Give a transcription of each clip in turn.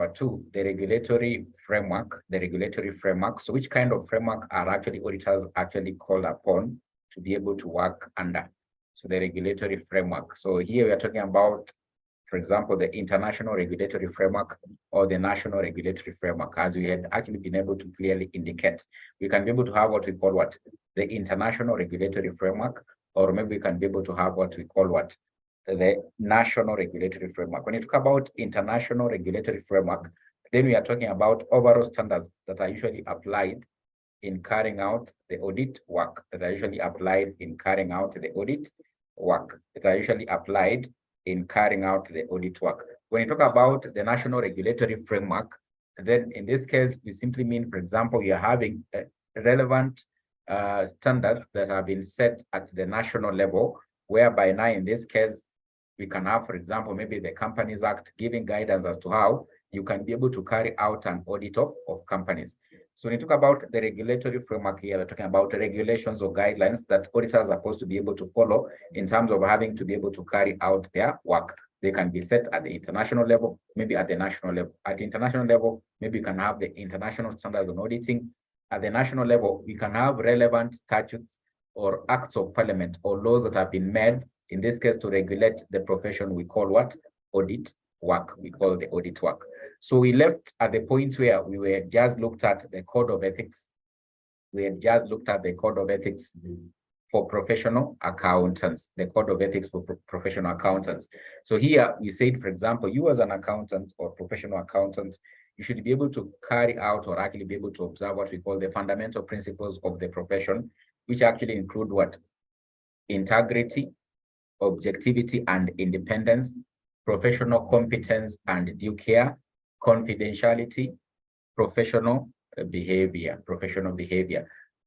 Number two, the regulatory framework. The regulatory framework. So which kind of framework are actually auditors actually called upon to be able to work under? So the regulatory framework. So here we are talking about, for example, the international regulatory framework or the national regulatory framework, as we had actually been able to clearly indicate. We can be able to have what we call what? The international regulatory framework, or maybe we can be able to have what we call what? The national regulatory framework. When you talk about international regulatory framework, then we are talking about overall standards that are usually applied in carrying out the audit work, that are usually applied in carrying out the audit work, that are usually applied in carrying out the audit work. When you talk about the national regulatory framework, then in this case, we simply mean, for example, you are having relevant standards that have been set at the national level, whereby now in this case, we can have, for example, maybe the Companies Act giving guidance as to how you can be able to carry out an audit of companies. So when you talk about the regulatory framework here, we're talking about regulations or guidelines that auditors are supposed to be able to follow in terms of having to be able to carry out their work. They can be set at the international level, maybe at the national level. At the international level, maybe you can have the international standards on auditing. At the national level, we can have relevant statutes or acts of parliament or laws that have been made, in this case, to regulate the profession we call what? Audit work. We call the audit work. So we left at the point where we were just looked at the code of ethics. We had just looked at the code of ethics for professional accountants, the code of ethics for professional accountants. So here we said, for example, you as an accountant or professional accountant, you should be able to carry out or actually be able to observe what we call the fundamental principles of the profession, which actually include what? Integrity, objectivity and independence, professional competence and due care, confidentiality, professional behavior.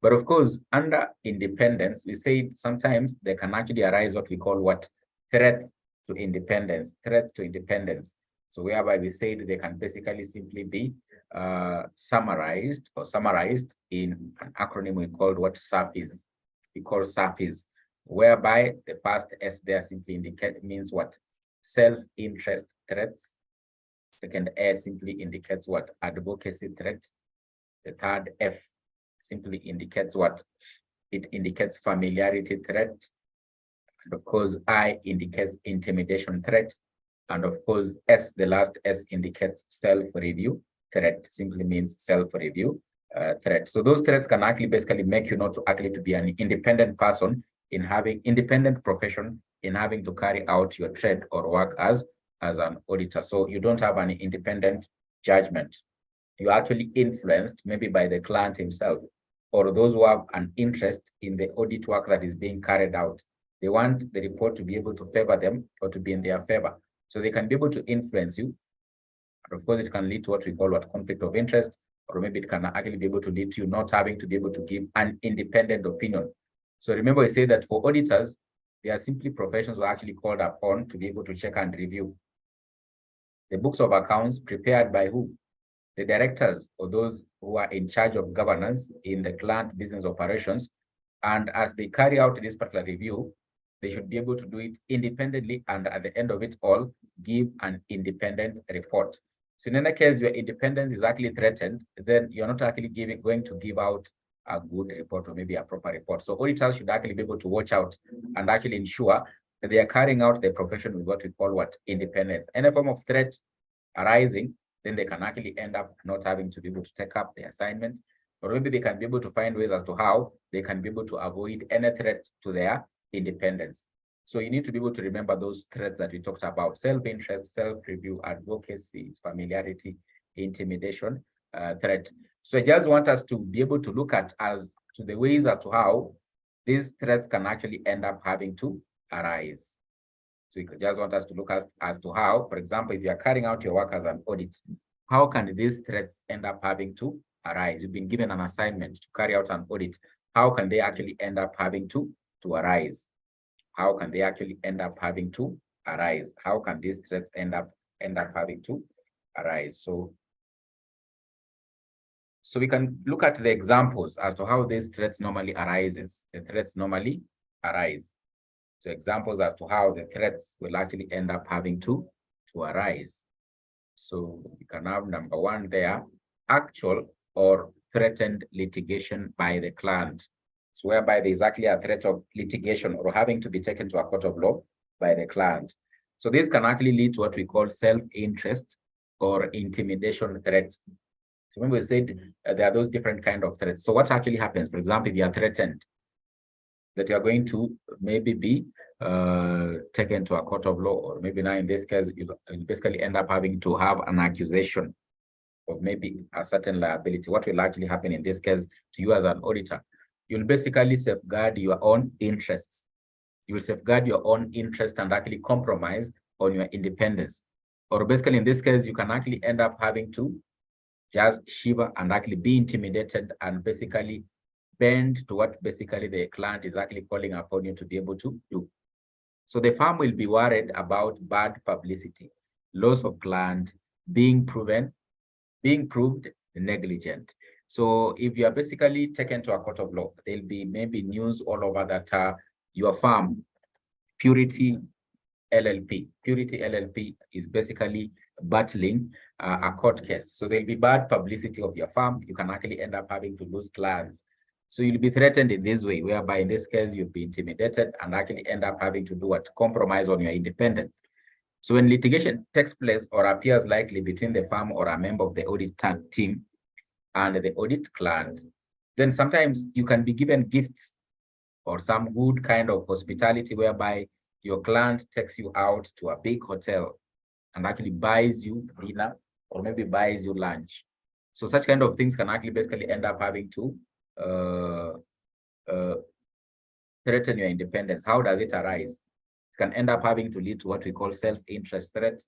But of course, under independence, we say sometimes there can actually arise what we call what? Threats to independence. So whereby we say they can basically simply be summarized in an acronym we call what? SAPIS. We call SAPIS, whereby the first S there simply means what? Self-interest threats. Second S simply indicates what? Advocacy threat. The third F simply indicates what? It indicates familiarity threat. And of course, I indicates intimidation threat. And of course, S, the last S indicates self-review threat, simply means self-review threat. So those threats can actually basically make you not to actually to be an independent person in having independent profession, in having to carry out your trade or work as an auditor. So you don't have any independent judgment. You're actually influenced maybe by the client himself or those who have an interest in the audit work that is being carried out. They want the report to be able to favor them or to be in their favor. So they can be able to influence you. And of course, it can lead to what we call what? Conflict of interest, or maybe it can actually be able to lead to you not having to be able to give an independent opinion. So remember, we say that for auditors, they are simply professions who are actually called upon to be able to check and review the books of accounts prepared by who? The directors or those who are in charge of governance in the client business operations. And as they carry out this particular review, they should be able to do it independently, and at the end of it all, give an independent report. So in any case, your independence is actually threatened, then you're not actually going to give out a good report or maybe a proper report. So auditors should actually be able to watch out and actually ensure that they are carrying out their profession with what we call what? Independence. Any form of threat arising, then they can actually end up not having to be able to take up the assignment, or maybe they can be able to find ways as to how they can be able to avoid any threat to their independence. So you need to be able to remember those threats that we talked about: self-interest, self-review, advocacy, familiarity, intimidation, threat. So I just want us to be able to look at as to the ways as to how these threats can actually end up having to arise. So we just want us to look as to how, for example, if you are carrying out your work as an audit, how can these threats end up having to arise? You've been given an assignment to carry out an audit. How can they actually end up having to arise? How can they actually end up having to arise? How can these threats end up having to arise? So we can look at the examples as to how these threats normally arises. The threats normally arise. So examples as to how the threats will actually end up having to arise. So you can have number one there, actual or threatened litigation by the client. So whereby there is actually a threat of litigation or having to be taken to a court of law by the client. So this can actually lead to what we call self-interest or intimidation threats. So when we said there are those different kind of threats. So what actually happens, for example, if you are threatened that you are going to maybe be taken to a court of law, or maybe now in this case, you basically end up having to have an accusation of maybe a certain liability. What will actually happen in this case to you as an auditor? You'll basically safeguard your own interests. You will safeguard your own interest and actually compromise on your independence. Or basically in this case, you can actually end up having to just shiver and actually be intimidated and basically bend to what basically the client is actually calling upon you to be able to do. So the firm will be worried about bad publicity, loss of client, being proved negligent. So if you are basically taken to a court of law, there'll be maybe news all over that your firm, Purity LLP is basically battling a court case. So there'll be bad publicity of your firm. You can actually end up having to lose clients. So you'll be threatened in this way, whereby in this case, you'll be intimidated and actually end up having to do what? Compromise on your independence. So when litigation takes place or appears likely between the firm or a member of the audit team and the audit client, then sometimes you can be given gifts or some good kind of hospitality whereby your client takes you out to a big hotel and actually buys you dinner or maybe buys you lunch. So such kind of things can actually basically end up having to threaten your independence. How does it arise? It can end up having to lead to what we call self-interest threats.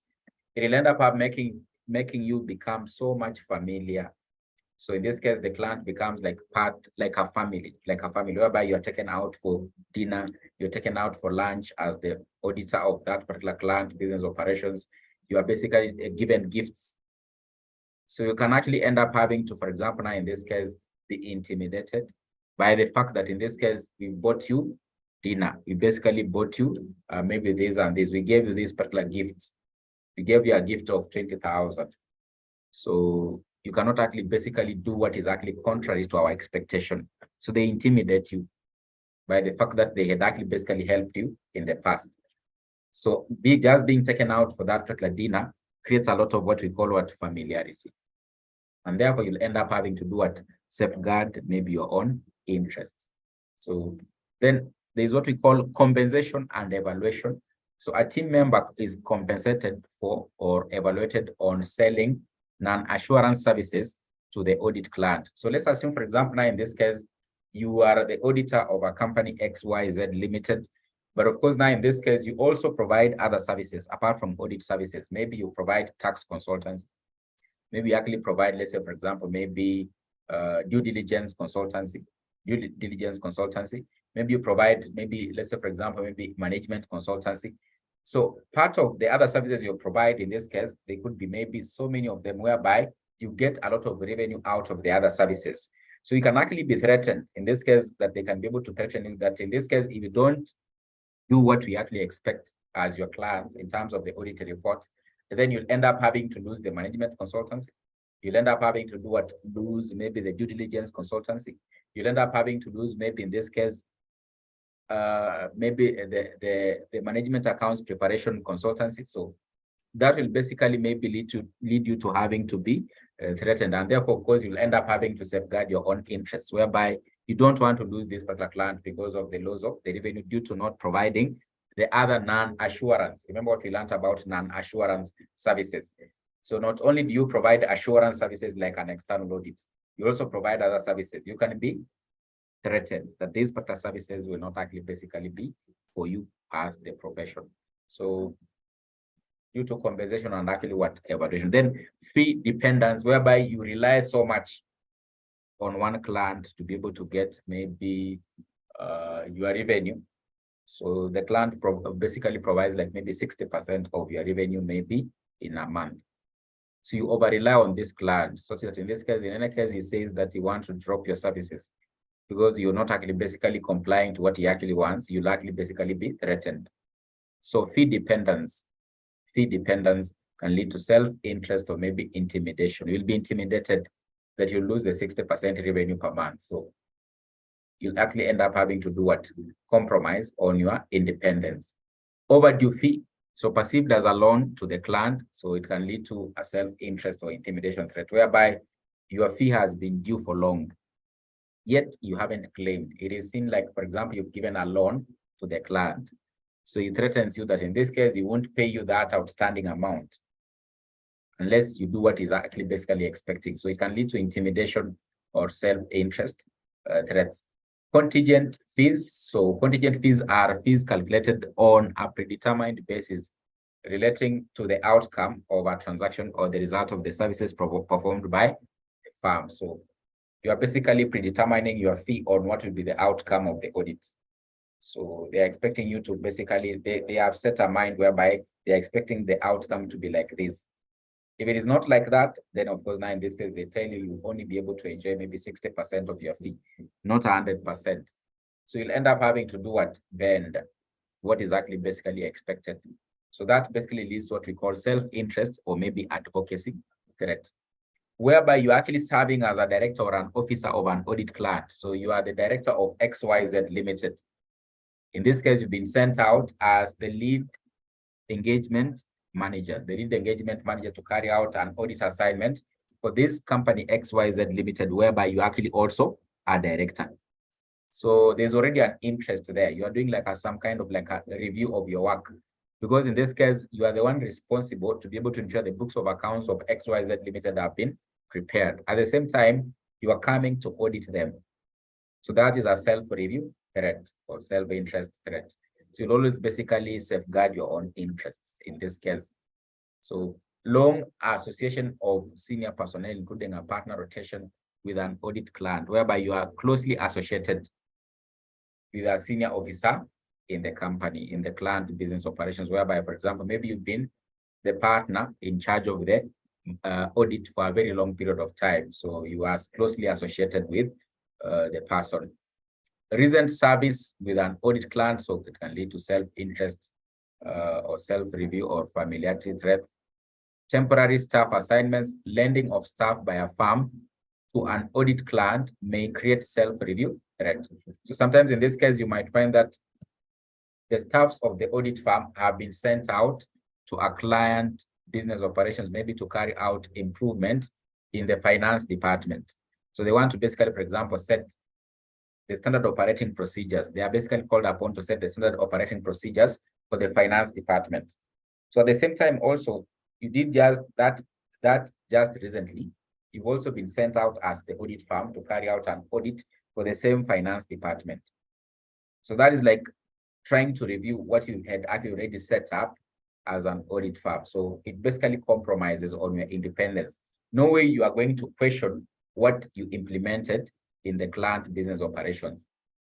It will end up making you become so much familiar. So in this case, the client becomes like a family, whereby you're taken out for dinner, you're taken out for lunch as the auditor of that particular client business operations. You are basically given gifts. So you can actually end up having to, for example, now in this case, be intimidated by the fact that in this case, we bought you dinner. We basically bought you maybe this and this. We gave you these particular gifts. We gave you a gift of 20,000. So you cannot actually basically do what is actually contrary to our expectation. So they intimidate you by the fact that they had actually basically helped you in the past. So just being taken out for that particular dinner creates a lot of what we call familiarity. And therefore you'll end up having to do what? Safeguard maybe your own interests. So then there's what we call compensation and evaluation. So a team member is compensated for or evaluated on selling non-assurance services to the audit client. So let's assume, for example, now in this case, you are the auditor of a company XYZ Limited. But of course, now in this case, you also provide other services apart from audit services. Maybe you provide tax consultants. Maybe you actually provide, let's say, for example, maybe due diligence consultancy. Maybe you provide, maybe, let's say, for example, maybe management consultancy. So part of the other services you provide in this case, they could be maybe so many of them whereby you get a lot of revenue out of the other services. So you can actually be threatened in this case that they can be able to threaten you that in this case, if you don't do what we actually expect as your clients in terms of the audit report, then you'll end up having to lose the management consultancy. You'll end up having to lose maybe the due diligence consultancy. You'll end up having to lose maybe in this case, maybe the management accounts preparation consultancy. So that will basically maybe lead you to having to be threatened. And therefore, of course, you'll end up having to safeguard your own interests, whereby you don't want to lose this particular client because of the loss of the revenue due to not providing the other non-assurance. Remember what we learned about non-assurance services. So not only do you provide assurance services like an external audit, you also provide other services. You can be threatened that these particular services will not actually basically be for you as the profession. So due to compensation and actually what evaluation. Then fee dependence, whereby you rely so much on one client to be able to get maybe your revenue. So the client basically provides like maybe 60% of your revenue maybe in a month. So you over rely on this client, so that in this case, in any case, he says that he wants to drop your services because you're not actually basically complying to what he actually wants, you'll actually basically be threatened. So fee dependence can lead to self-interest or maybe intimidation. You'll be intimidated that you'll lose the 60% revenue per month. So you'll actually end up having to do what? Compromise on your independence. Overdue fee. So perceived as a loan to the client, so it can lead to a self-interest or intimidation threat, whereby your fee has been due for long, yet you haven't claimed. It is seen like, for example, you've given a loan to the client. So he threatens you that in this case, he won't pay you that outstanding amount unless you do what he's actually basically expecting. So it can lead to intimidation or self-interest threats. Contingent fees. So contingent fees are fees calculated on a predetermined basis relating to the outcome of a transaction or the result of the services performed by the firm. So you are basically predetermining your fee on what will be the outcome of the audit. So they are expecting you to basically, they have set a mind whereby they are expecting the outcome to be like this. If it is not like that, then of course, now in this case, they tell you you'll only be able to enjoy maybe 60% of your fee, not 100%. So you'll end up having to do what? Bend what is actually basically expected. So that basically leads to what we call self-interest or maybe advocacy threat, whereby you're actually serving as a director or an officer of an audit client. So you are the director of XYZ Limited. In this case, you've been sent out as the lead engagement manager, to carry out an audit assignment for this company XYZ Limited, whereby you actually also are director. So there's already an interest there. You are doing like some kind of like a review of your work, because in this case, you are the one responsible to be able to ensure the books of accounts of XYZ Limited have been prepared. At the same time, you are coming to audit them. So that is a self-review threat or self-interest threat. So you'll always basically safeguard your own interests in this case. So long association of senior personnel, including a partner rotation with an audit client, whereby you are closely associated with a senior officer in the company, in the client business operations, whereby, for example, maybe you've been the partner in charge of the audit for a very long period of time. So you are closely associated with the person. Recent service with an audit client, so it can lead to self-interest or self-review or familiarity threat. Temporary staff assignments, lending of staff by a firm to an audit client may create self-review threat. So sometimes in this case, you might find that the staffs of the audit firm have been sent out to a client business operations, maybe to carry out improvement in the finance department. So they want to basically, for example, set the standard operating procedures. They are basically called upon to set the standard operating procedures for the finance department. So at the same time, also, you did just that just recently, you've also been sent out as the audit firm to carry out an audit for the same finance department. So that is like trying to review what you had actually already set up as an audit firm. So it basically compromises on your independence. No way you are going to question what you implemented in the client business operations.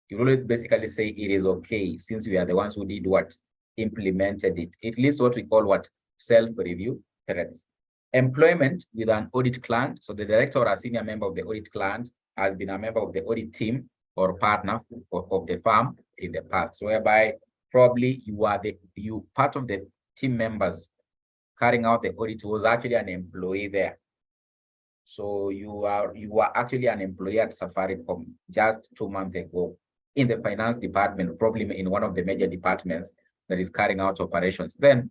You always basically say it is okay since we are the ones who did what? Implemented it. It leads to what we call what? Self-review threats. Employment with an audit client. So the director or a senior member of the audit client has been a member of the audit team or partner of the firm in the past. So whereby probably you are part of the team members carrying out the audit was actually an employee there. So you are actually an employee at Safaricom just 2 months ago in the finance department, probably in one of the major departments that is carrying out operations. Then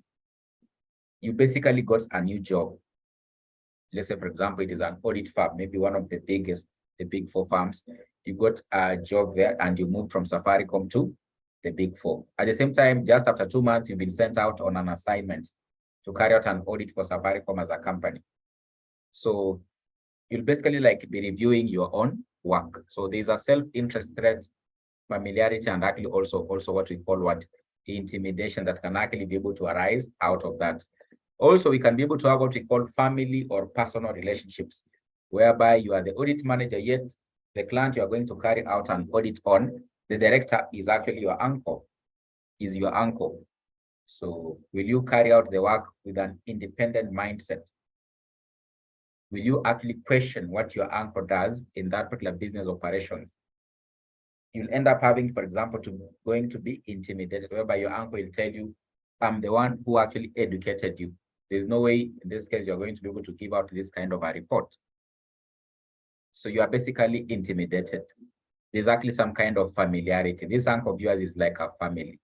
you basically got a new job. Let's say, for example, it is an audit firm, maybe one of the biggest, the big four firms. You got a job there and you moved from Safaricom to the big four. At the same time, just after 2 months, you've been sent out on an assignment to carry out an audit for Safaricom as a company. So you'll basically like be reviewing your own work. So there's a self-interest threat, familiarity, and actually also what we call what? Intimidation that can actually be able to arise out of that. Also, we can be able to have what we call family or personal relationships, whereby you are the audit manager, yet the client you are going to carry out an audit on, the director is actually your uncle, is your uncle. So will you carry out the work with an independent mindset? Will you actually question what your uncle does in that particular business operations? You'll end up having, for example, going to be intimidated, whereby your uncle will tell you, I'm the one who actually educated you. there's no way in this case you're going to be able to give out this kind of a report. So you are basically intimidated. There's actually some kind of familiarity. This uncle of yours is like a family.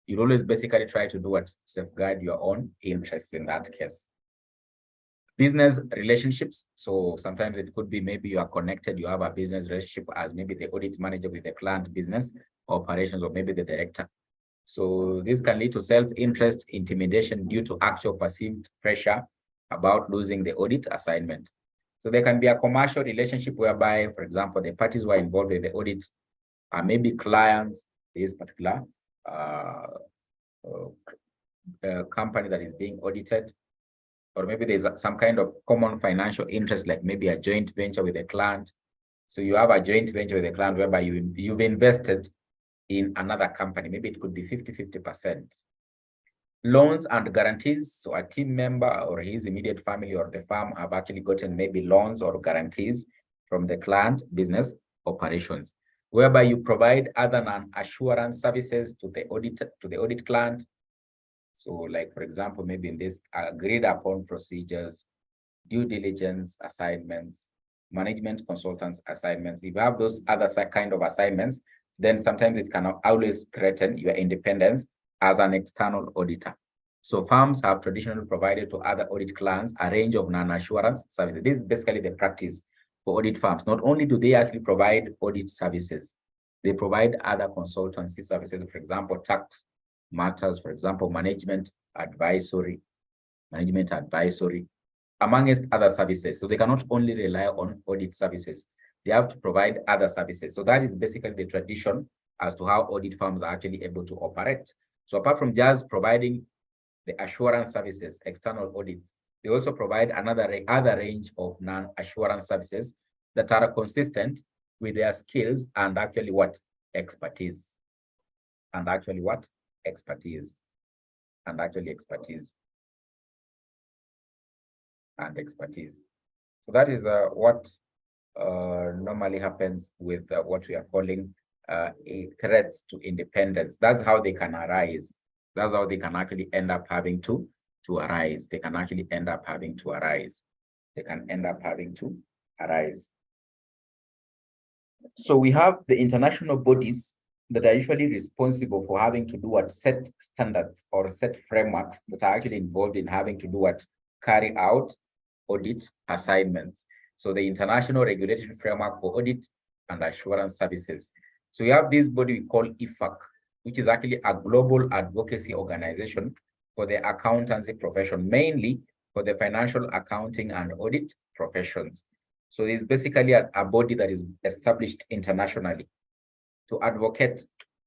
You always basically try to do what? Safeguard your own interest in that case. Business relationships. So sometimes it could be maybe you are connected, you have a business relationship as maybe the audit manager with the client business operations, or maybe the director. So this can lead to self-interest, intimidation due to actual perceived pressure about losing the audit assignment. So there can be a commercial relationship whereby, for example, the parties who are involved in the audit are maybe clients, this particular company that is being audited, or maybe there's some kind of common financial interest, like maybe a joint venture with a client. So you have a joint venture with a client whereby you've invested in another company. Maybe it could be 50-50%. Loans and guarantees. So a team member or his immediate family or the firm have actually gotten maybe loans or guarantees from the client business operations, whereby you provide other non-assurance services to the audit client. So like, for example, maybe in this agreed upon procedures, due diligence assignments, management consultants assignments. If you have those other kind of assignments, then sometimes it can always threaten your independence as an external auditor. So firms have traditionally provided to other audit clients a range of non-assurance services. This is basically the practice for audit firms. Not only do they actually provide audit services, they provide other consultancy services, for example, tax matters, for example, management advisory, amongst other services. So they cannot only rely on audit services, they have to provide other services. So that is basically the tradition as to how audit firms are actually able to operate. So apart from just providing the assurance services, external audits, they also provide other range of non-assurance services that are consistent with their skills and actually what? Expertise. So that is what normally happens with what we are calling threats to independence. That's how they can arise. That's how they can actually end up having to arise. They can end up having to arise. So we have the international bodies that are usually responsible for having to do what? Set standards or set frameworks that are actually involved in having to do what? Carry out audit assignments. So the International Regulatory Framework for Audit and Assurance Services. So we have this body we call IFAC, which is actually a global advocacy organization for the accountancy profession, mainly for the financial accounting and audit professions. So it's basically a body that is established internationally to advocate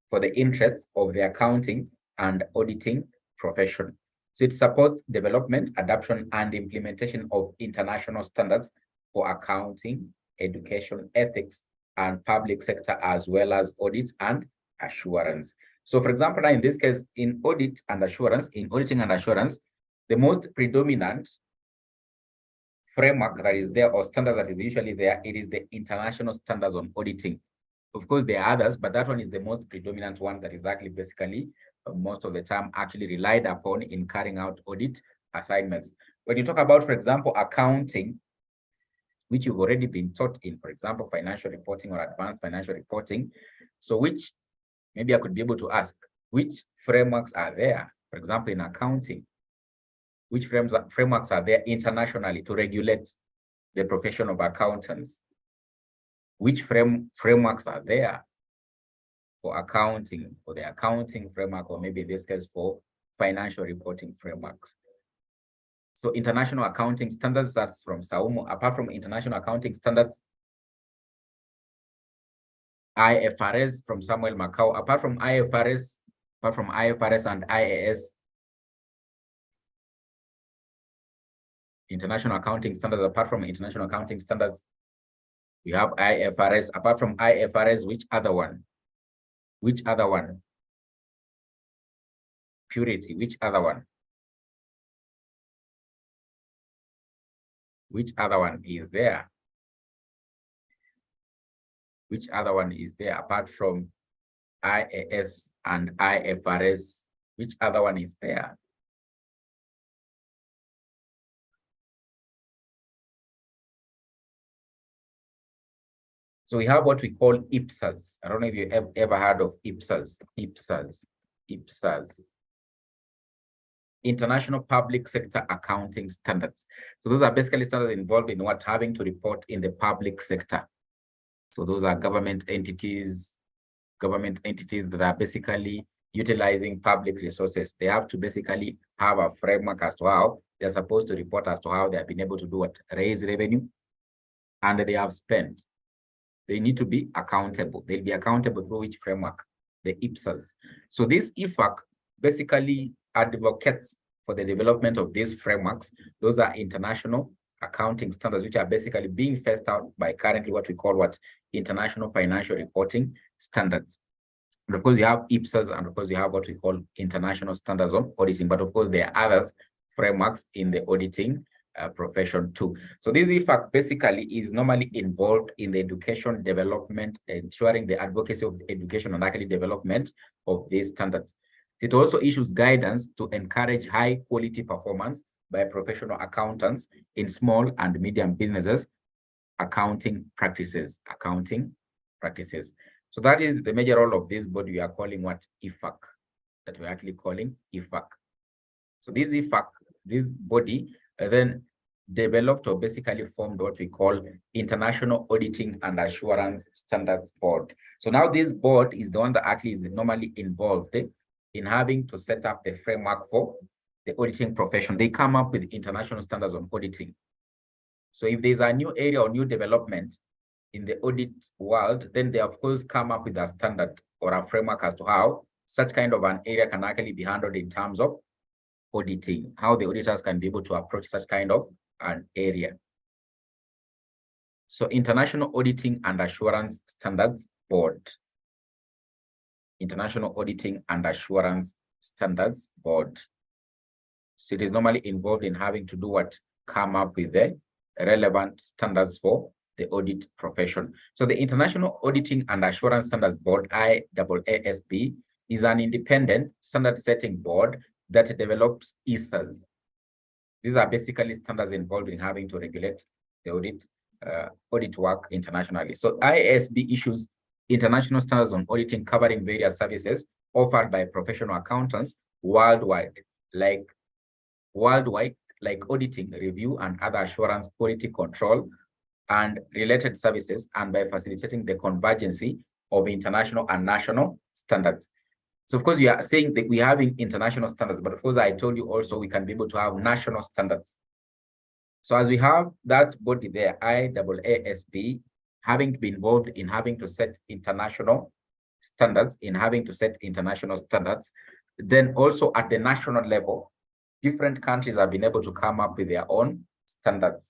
for the interests of the accounting and auditing profession. So it supports development, adoption, and implementation of international standards for accounting, education, ethics, and public sector, as well as audit and assurance. So for example, now in this case, in auditing and assurance, the most predominant framework that is there or standard that is usually there, it is the international standards on auditing. Of course, there are others, but that one is the most predominant one that is actually basically most of the time actually relied upon in carrying out audit assignments. When you talk about, for example, accounting, which you've already been taught in, for example, financial reporting or advanced financial reporting, so which maybe I could be able to ask, which frameworks are there, for example, in accounting, which frameworks are there internationally to regulate the profession of accountants? Which frameworks are there for accounting, for the accounting framework, or maybe in this case for financial reporting frameworks? So international accounting standards, that's from SAUMO. Apart from international accounting standards, IFRS from Samuel Macau. Apart from IFRS and IAS, international accounting standards, apart from international accounting standards, we have IFRS. Apart from IFRS, which other one? Purity, which other one? Which other one is there? Which other one is there apart from IAS and IFRS? Which other one is there? So we have what we call IPSAS. I don't know if you have ever heard of IPSAS. IPSAS. International Public Sector Accounting Standards. So those are basically standards involved in what having to report in the public sector. So those are government entities that are basically utilizing public resources. They have to basically have a framework as to how they're supposed to report as to how they have been able to do what, raise revenue, and they have spent. They need to be accountable. They'll be accountable through which framework? The IPSAS. So this IFAC basically advocates for the development of these frameworks. Those are international accounting standards, which are basically being phased out by currently what we call international financial reporting standards. And of course, you have IPSAS, and of course, you have what we call international standards on auditing. But of course, there are others frameworks in the auditing profession too. So this IFAC basically is normally involved in the education development, ensuring the advocacy of education and actually development of these standards. It also issues guidance to encourage high quality performance by professional accountants in small and medium businesses, accounting practices. So that is the major role of this body we are calling what? IFAC, that we're actually calling IFAC. So this IFAC, this body, then developed or basically formed what we call International Auditing and Assurance Standards Board. So now this board is the one that actually is normally involved in having to set up the framework for the auditing profession. They come up with international standards on auditing. So if there's a new area or new development in the audit world, then they of course come up with a standard or a framework as to how such kind of an area can actually be handled in terms of auditing, how the auditors can be able to approach such kind of an area. So International Auditing and Assurance Standards Board. International Auditing and Assurance Standards Board. So it is normally involved in having to do what? Come up with the relevant standards for the audit profession. So the International Auditing and Assurance Standards Board, IAASB, is an independent standard setting board that develops ISAs. These are basically standards involved in having to regulate the audit work internationally. So IASB issues international standards on auditing covering various services offered by professional accountants worldwide, like auditing, review, and other assurance, quality control, and related services, and by facilitating the convergency of international and national standards. So of course, you are saying that we're having international standards, but of course, I told you also we can be able to have national standards. So as we have that body there, IAASB, having to be involved in having to set international standards, then also at the national level, different countries have been able to come up with their own standards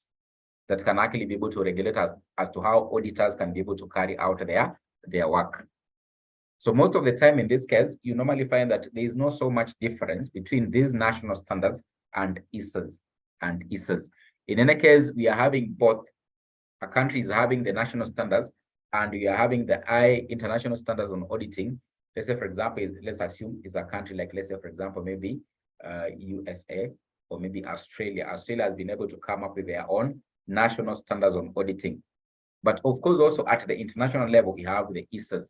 that can actually be able to regulate as to how auditors can be able to carry out their work. So most of the time in this case, you normally find that there is not so much difference between these national standards and ISAs. In any case, we are having both. A country is having the national standards and we are having the international standards on auditing. Let's say, for example, let's assume it's a country like, let's say, for example, maybe USA or maybe Australia. Australia has been able to come up with their own national standards on auditing. But of course, also at the international level, we have the ISAs.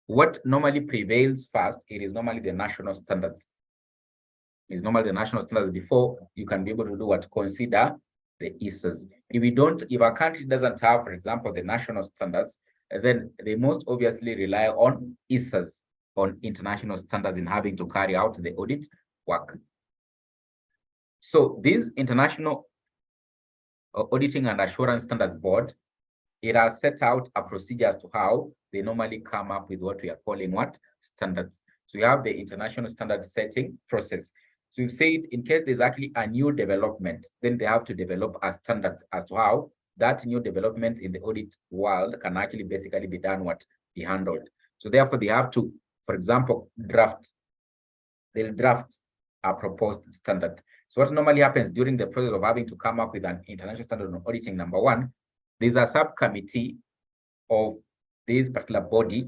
What normally prevails first, it is normally the national standards. It's normally the national standards before you can be able to do what? Consider the ISAs. If a country doesn't have, for example, the national standards, then they most obviously rely on ISAs, on international standards in having to carry out the audit work. So this International Auditing and Assurance Standards Board, it has set out a procedure as to how they normally come up with what we are calling standards. So you have the international standard setting process. So we've said in case there's actually a new development, then they have to develop a standard as to how that new development in the audit world can actually basically be done, be handled. So therefore they have to, for example, they'll draft a proposed standard. So what normally happens during the process of having to come up with an international standard on auditing, number one, there's a subcommittee of this particular body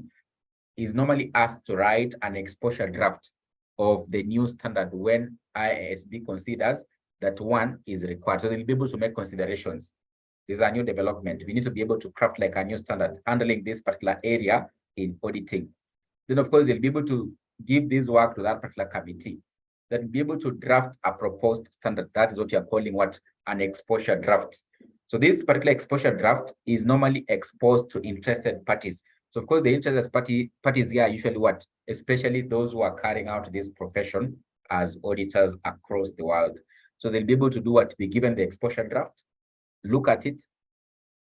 is normally asked to write an exposure draft of the new standard when IASB considers that one is required. So they'll be able to make considerations. there's a new development. We need to be able to craft like a new standard handling this particular area in auditing. Then, of course, they'll be able to give this work to that particular committee. They'll be able to draft a proposed standard. That is what you're calling what? An exposure draft. So this particular exposure draft is normally exposed to interested parties. So of course, the interested parties here are usually what? Especially those who are carrying out this profession as auditors across the world. So they'll be able to do what? Be given the exposure draft, look at it,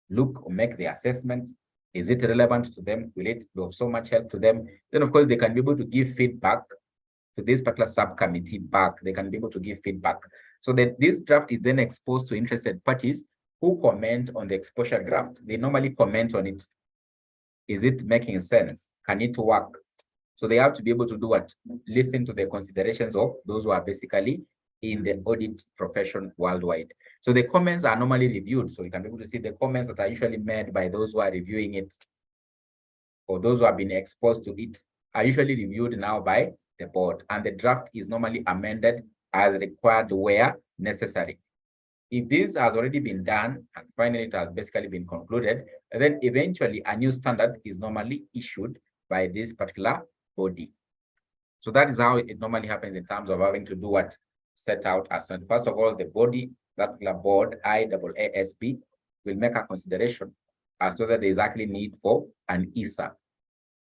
make the assessment. Is it relevant to them? Will it be of so much help to them? Then of course, they can be able to give feedback to this particular subcommittee back. They can be able to give feedback. So that this draft is then exposed to interested parties who comment on the exposure draft. They normally comment on it. Is it making sense? Can it work? So they have to be able to do what? Listen to the considerations of those who are basically in the audit profession worldwide. So the comments are normally reviewed. So you can be able to see the comments that are usually made by those who are reviewing it, or those who have been exposed to it, are usually reviewed now by the board. And the draft is normally amended as required where necessary. If this has already been done and finally it has basically been concluded, then eventually a new standard is normally issued by this particular body. So that is how it normally happens in terms of having to do what? Set out as well. First of all, the body, that particular board, IAASB, will make a consideration as to whether there is actually need for an ISA.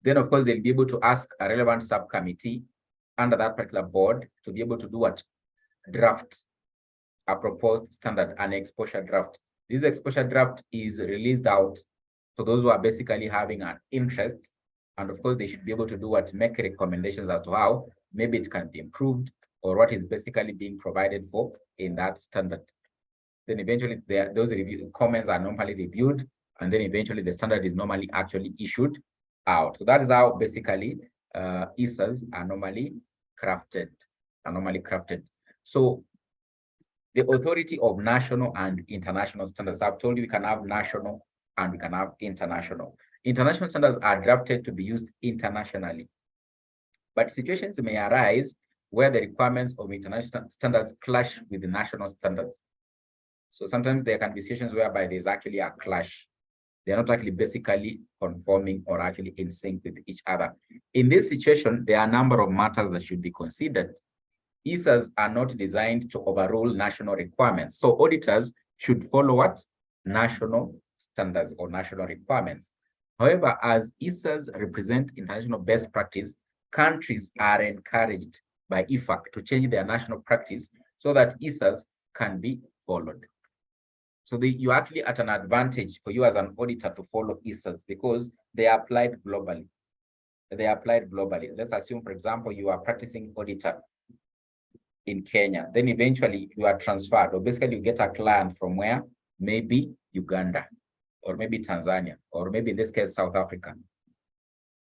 Then, of course, they'll be able to ask a relevant subcommittee under that particular board to be able to do what? Draft a proposed standard, an exposure draft. This exposure draft is released out to those who are basically having an interest. And of course, they should be able to do what? Make recommendations as to how maybe it can be improved or what is basically being provided for in that standard. Then eventually those comments are normally reviewed, and then eventually the standard is normally actually issued out. So that is how basically ISAs are normally crafted. So the authority of national and international standards. I've told you we can have national and we can have international. International standards are drafted to be used internationally. But situations may arise where the requirements of international standards clash with the national standards. So sometimes there can be situations whereby there's actually a clash. They're not actually basically conforming or actually in sync with each other. In this situation, there are a number of matters that should be considered. ISAs are not designed to overrule national requirements. So auditors should follow what? National standards or national requirements. However, as ISAs represent international best practice, countries are encouraged by IFAC to change their national practice so that ISAs can be followed. So you're actually at an advantage for you as an auditor to follow ISAs because they are applied globally. Let's assume, for example, you are practicing auditor in Kenya. Then eventually you are transferred, or basically you get a client from where? Maybe Uganda, or maybe Tanzania, or maybe in this case, South Africa.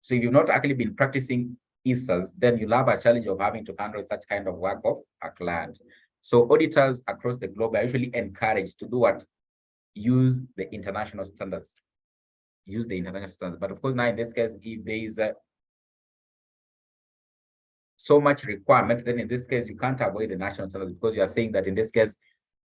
So if you've not actually been practicing ISAs, then you'll have a challenge of having to handle such kind of work of a client. So auditors across the globe are usually encouraged to do what? Use the international standards. But of course, now in this case, if there is so much requirement, then in this case, you can't avoid the national standards because you are saying that in this case,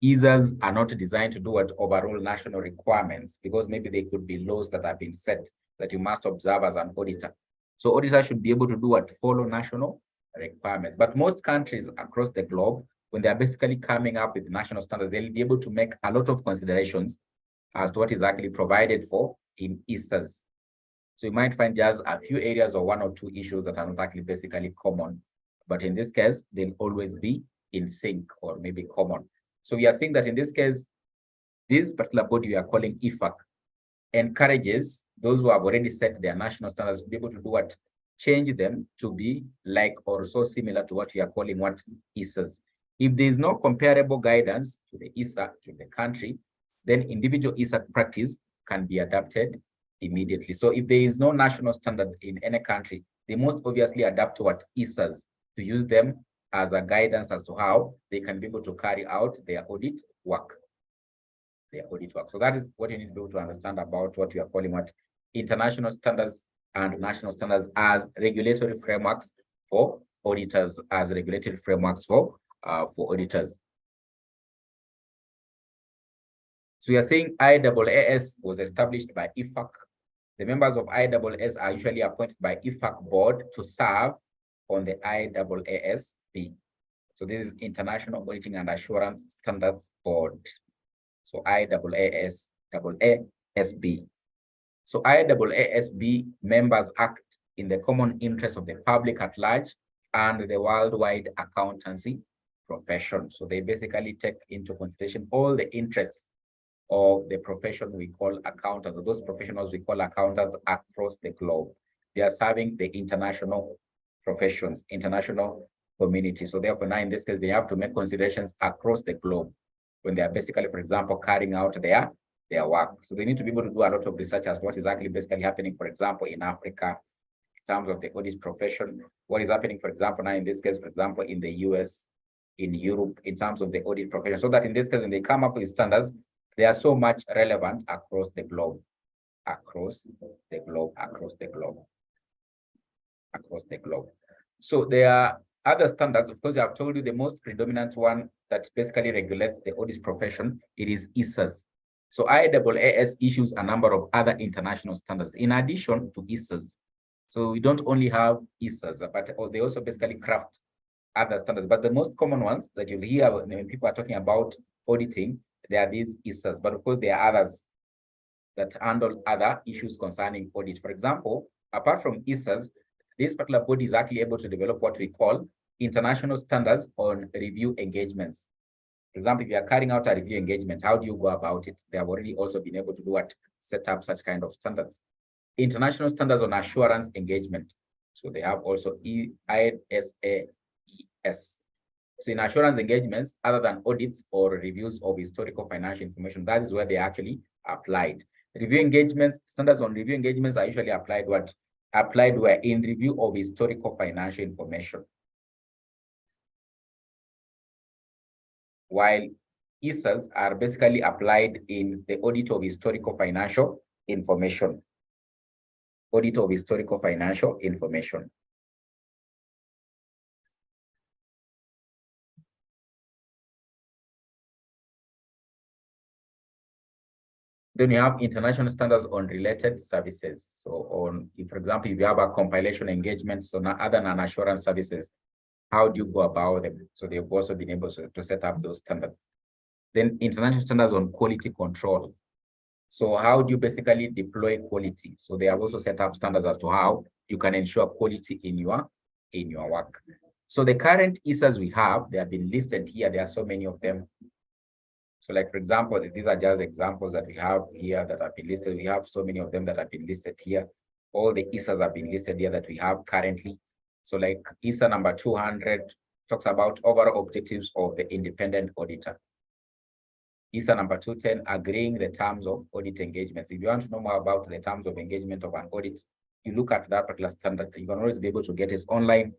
ISAs are not designed to do what? Overall national requirements, because maybe they could be laws that have been set that you must observe as an auditor. So auditors should be able to do what? Follow national requirements. But most countries across the globe, when they are basically coming up with national standards, they'll be able to make a lot of considerations as to what is actually provided for in ISAs. So you might find just a few areas or one or two issues that are not actually basically common. But in this case, they'll always be in sync or maybe common. So we are saying that in this case, this particular body we are calling IFAC encourages those who have already set their national standards to be able to do what? Change them to be like or so similar to what we are calling what? ISAs. If there is no comparable guidance to the ISA in the country, then individual ISA practice can be adapted immediately. So if there is no national standard in any country, they most obviously adapt to what? ISAs, to use them as a guidance as to how they can be able to carry out their audit work. So that is what you need to do to understand about what we are calling what? International standards and national standards as regulatory frameworks for auditors, So So you're saying IAAS was established by IFAC. The members of IAAS are usually appointed by IFAC board to serve on the IAASB. So this is International Auditing and Assurance Standards Board. So IAASB. So IAASB members act in the common interest of the public at large and the worldwide accountancy profession. So they basically take into consideration all the interests of the profession we call accountants, or those professionals we call accountants across the globe. They are serving the international professions, international community. So therefore, now in this case, they have to make considerations across the globe when they are basically, for example, carrying out their work. So they need to be able to do a lot of research as to what is actually basically happening, for example, in Africa, in terms of the audit profession, what is happening, for example, now in this case, for example, in the US, in Europe, in terms of the audit profession, so that in this case, when they come up with standards, they are so much relevant across the globe, across the globe. So there are other standards. Of course, I've told you the most predominant one that basically regulates the audit profession, it is ISAs. So IAAS issues a number of other international standards in addition to ISAs. So we don't only have ISAs, but they also basically craft other standards. But the most common ones that you'll hear when people are talking about auditing, there are these ISAs, but of course there are others that handle other issues concerning audit. For example, apart from ISAs, this particular body is actually able to develop what we call international standards on review engagements. For example, if you are carrying out a review engagement, how do you go about it? They have already also been able to do what? Set up such kind of standards. International standards on assurance engagement. So they have also ISAES. So in assurance engagements, other than audits or reviews of historical financial information, that is where they actually applied. Review engagements, standards on review engagements are usually applied what? Applied where? In review of historical financial information. While ISAs are basically applied in the audit of historical financial information. Audit of historical financial information. Then you have international standards on related services. So on, if, for example, if you have a compilation engagement, so other than assurance services, how do you go about them? So they've also been able to set up those standards. Then international standards on quality control. So how do you basically deploy quality? So they have also set up standards as to how you can ensure quality in your work. So the current ISAs we have, they have been listed here. There are so many of them. So like, for example, these are just examples that we have here that have been listed. We have so many of them that have been listed here. All the ISAs have been listed here that we have currently. So like ISA number 200 talks about overall objectives of the independent auditor. ISA number 210, agreeing the terms of audit engagements. If you want to know more about the terms of engagement of an audit, you look at that particular standard. You can always be able to get it online.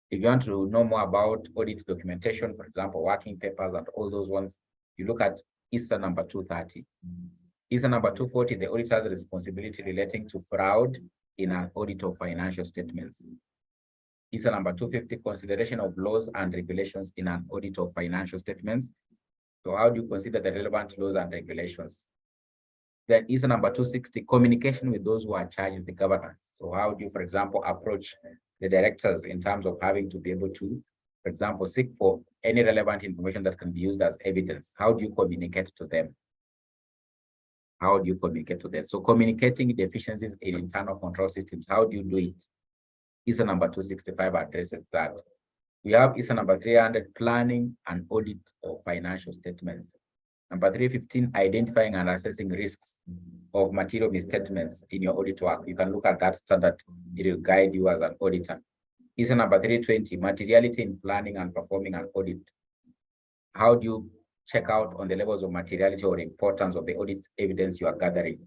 If you want to know more about audit documentation, for example, working papers and all those ones, you look at ISA number 230. ISA number 240, the auditor's responsibility relating to fraud in an audit of financial statements. ISA number 250, consideration of laws and regulations in an audit of financial statements. So how do you consider the relevant laws and regulations? Then ISA number 260, communication with those who are charged with the governance. So how do you, for example, approach the directors in terms of having to be able to, for example, seek for any relevant information that can be used as evidence? How do you communicate to them? How do you communicate to them? So communicating deficiencies in internal control systems, how do you do it? ISA number 265 addresses that. We have ISA number 300, planning and audit of financial statements. Number 315, identifying and assessing risks of material misstatements in your audit work. You can look at that standard. It will guide you as an auditor. ISA number 320, materiality in planning and performing an audit. How do you check out on the levels of materiality or importance of the audit evidence you are gathering?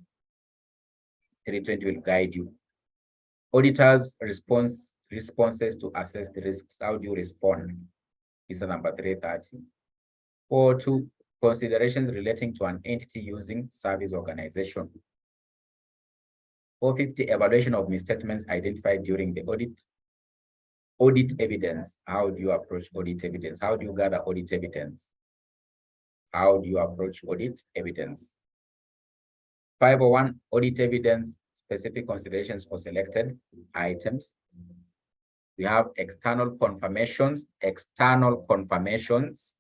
320 will guide you. Auditors' responses to assess the risks. How do you respond? ISA number 330. 4.2, considerations relating to an entity using service organization. 450, evaluation of misstatements identified during the audit. Audit evidence. How do you approach audit evidence? How do you gather audit evidence? How do you approach audit evidence? 501, audit evidence, specific considerations for selected items. We have external confirmations. External confirmations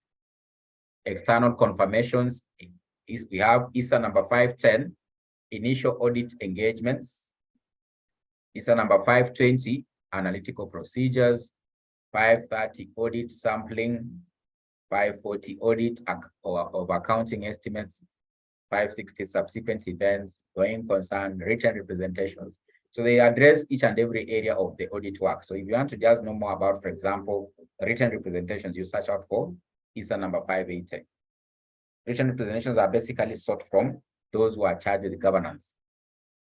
is we have ISA number 510, initial audit engagements. ISA number 520, analytical procedures. 530, audit sampling. 540, audit of accounting estimates. 560, subsequent events, going concern, written representations. So they address each and every area of the audit work. So if you want to just know more about, for example, written representations, you search out for ISA number 580. Written representations are basically sought from those who are charged with governance.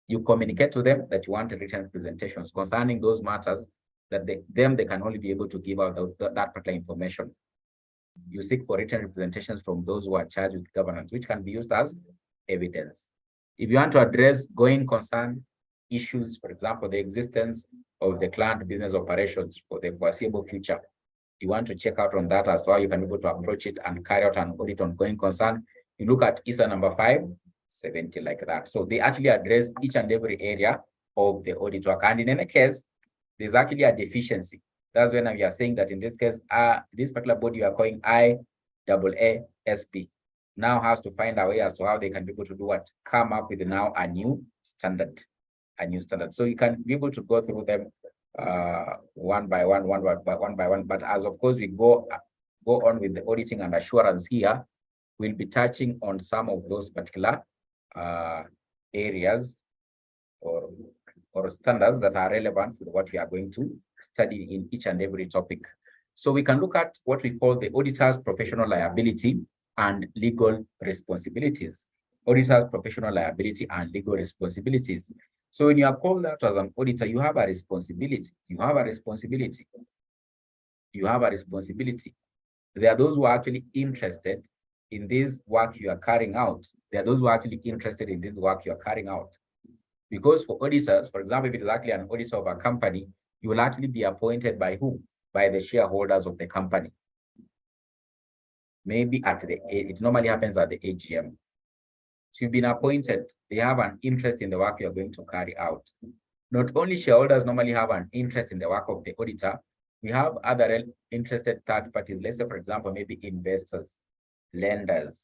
You communicate to them that you want written representations concerning those matters that they can only be able to give out that particular information. You seek for written representations from those who are charged with governance, which can be used as evidence. If you want to address going concern issues, for example, the existence of the client business operations for the foreseeable future, you want to check out on that as to how you can be able to approach it and carry out an audit on going concern, you look at ISA number 570 like that. So they actually address each and every area of the audit work. And in any case, there's actually a deficiency. That's when we are saying that in this case, this particular body you are calling IAASB now has to find a way as to how they can be able to do what? Come up with now a new standard. So you can be able to go through them one by one. But as of course we go on with the auditing and assurance here, we'll be touching on some of those particular areas or standards that are relevant to what we are going to study in each and every topic. So we can look at what we call the auditor's professional liability and legal responsibilities. Auditor's professional liability and legal responsibilities. So when you are called out as an auditor, you have a responsibility. There are those who are actually interested in this work you are carrying out. Because for auditors, for example, if it is actually an auditor of a company, you will actually be appointed by who? By the shareholders of the company. Maybe it normally happens at the AGM. So you've been appointed, they have an interest in the work you're going to carry out. Not only shareholders normally have an interest in the work of the auditor, we have other interested third parties, let's say, for example, maybe investors, lenders,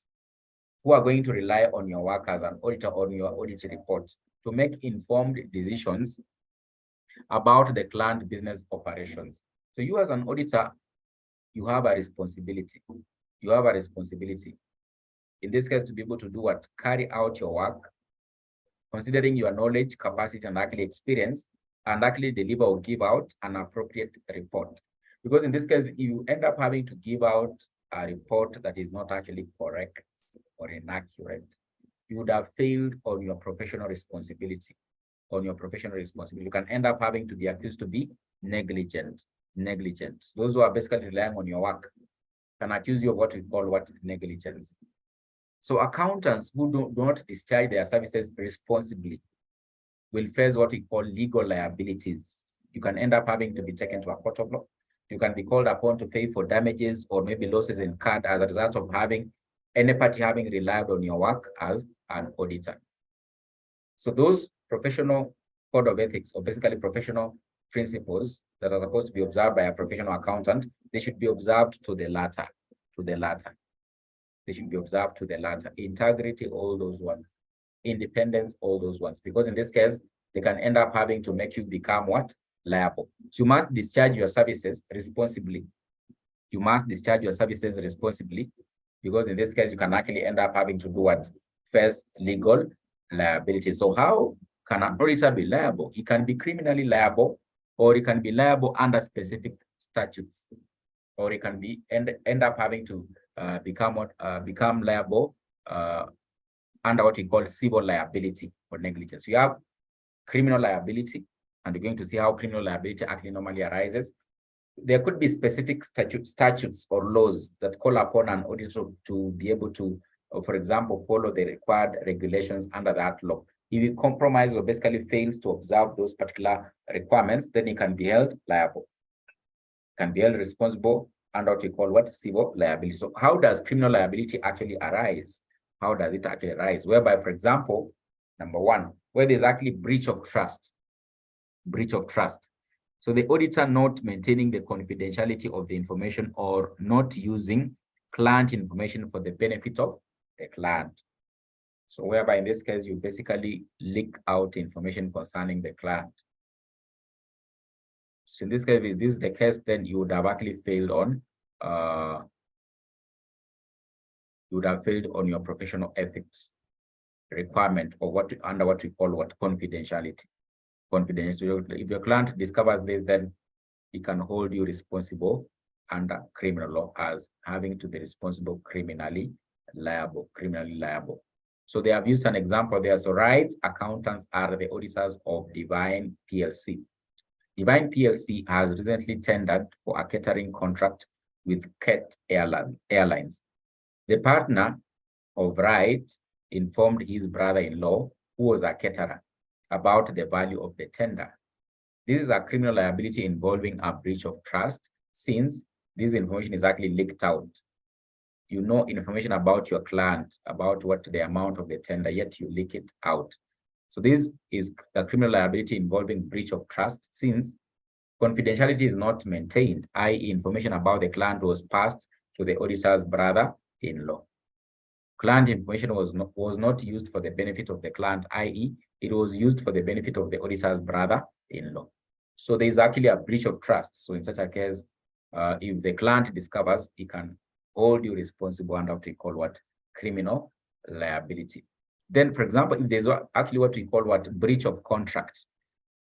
who are going to rely on your work as an auditor on your audit report to make informed decisions about the client business operations. So you as an auditor, you have a responsibility. In this case, to be able to do what? Carry out your work, considering your knowledge, capacity, and actually experience, and actually deliver or give out an appropriate report. Because in this case, you end up having to give out a report that is not actually correct or inaccurate, you would have failed on your professional responsibility. You can end up having to be accused to be negligent. Those who are basically relying on your work can accuse you of what we call negligence. So accountants who do not discharge their services responsibly will face what we call legal liabilities. You can end up having to be taken to a court of law. You can be called upon to pay for damages or maybe losses incurred as a result of having any party having relied on your work as an auditor. So those professional code of ethics, or basically professional principles that are supposed to be observed by a professional accountant, they should be observed to the latter. They should be observed to the latter. Integrity, all those ones. Independence, all those ones. Because in this case, they can end up having to make you become what? Liable. So you must discharge your services responsibly. Because in this case, you can actually end up having to do what? Face legal liability. So how can an auditor be liable? He can be criminally liable, or he can be liable under specific statutes, or he can be end up having to become liable under what we call civil liability or negligence. You have criminal liability, and we're going to see how criminal liability actually normally arises. There could be specific statutes or laws that call upon an auditor to be able to, for example, follow the required regulations under that law. If he compromises or basically fails to observe those particular requirements, then he can be held liable, can be held responsible under what we call civil liability. So how does criminal liability actually arise? Whereby, for example, Number one, where there's actually breach of trust. Breach of trust. So the auditor not maintaining the confidentiality of the information or not using client information for the benefit of the client. So whereby in this case, you basically leak out information concerning the client. So in this case, if this is the case, then you would have actually failed on your professional ethics requirement, or what under what we call confidentiality. Confidential. If your client discovers this, then he can hold you responsible under criminal law as having to be responsible criminally liable. So they have used an example there. So right accountants are the auditors of Divine PLC. Divine PLC has recently tendered for a catering contract with Ket Airlines. The partner of Right informed his brother-in-law, who was a caterer, about the value of the tender. This is a criminal liability involving a breach of trust, since this information is actually leaked out. You know information about your client, about what the amount of the tender, yet you leak it out. So this is a criminal liability involving breach of trust, since confidentiality is not maintained, i.e. information about the client was passed to the auditor's brother-in-law. Client information was not used for the benefit of the client, i.e. it was used for the benefit of the auditor's brother-in-law. So there is actually a breach of trust. So in such a case, if the client discovers, he can hold you responsible under what we call what? Criminal liability. Then, for example, if there's actually what we call what? Breach of contract.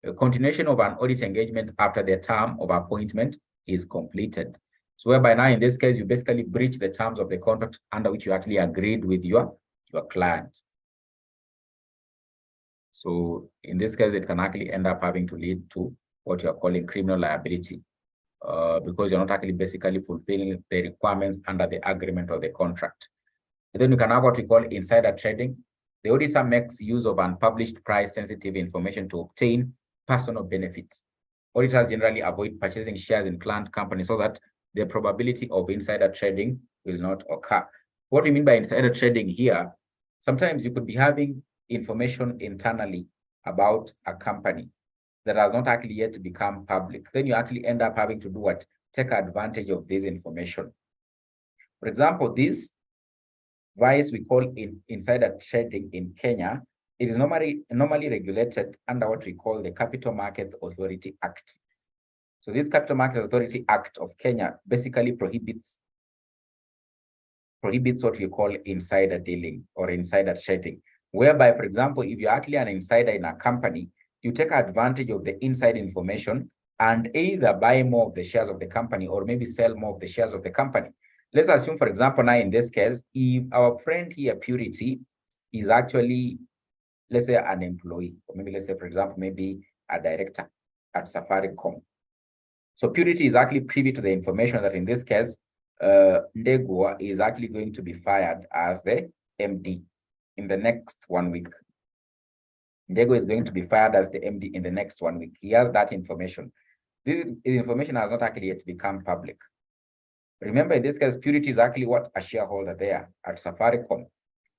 A continuation of an audit engagement after the term of appointment is completed. So whereby now in this case, you basically breach the terms of the contract under which you actually agreed with your client. So in this case, it can actually end up having to lead to what you're calling criminal liability, because you're not actually basically fulfilling the requirements under the agreement or the contract. And then you can have what we call insider trading. The auditor makes use of unpublished price-sensitive information to obtain personal benefits. Auditors generally avoid purchasing shares in client companies so that the probability of insider trading will not occur. What we mean by insider trading here, sometimes you could be having information internally about a company that has not actually yet become public. Then you actually end up having to do what? Take advantage of this information. For example, this vice we call insider trading in Kenya, it is normally regulated under what we call the Capital Market Authority Act. So this Capital Market Authority Act of Kenya basically prohibits what we call insider dealing or insider trading, whereby, for example, if you're actually an insider in a company, you take advantage of the inside information and either buy more of the shares of the company or maybe sell more of the shares of the company. Let's assume, for example, now in this case, if our friend here, Purity, is actually, let's say, an employee, or maybe let's say, for example, maybe a director at Safaricom. So Purity is actually privy to the information that in this case, Ndegwa is actually going to be fired as the MD in the next 1 week. Ndegwa is going to be fired as the MD in the next 1 week. He has that information. This information has not actually yet become public. Remember, in this case, Purity is actually what? A shareholder there at Safaricom.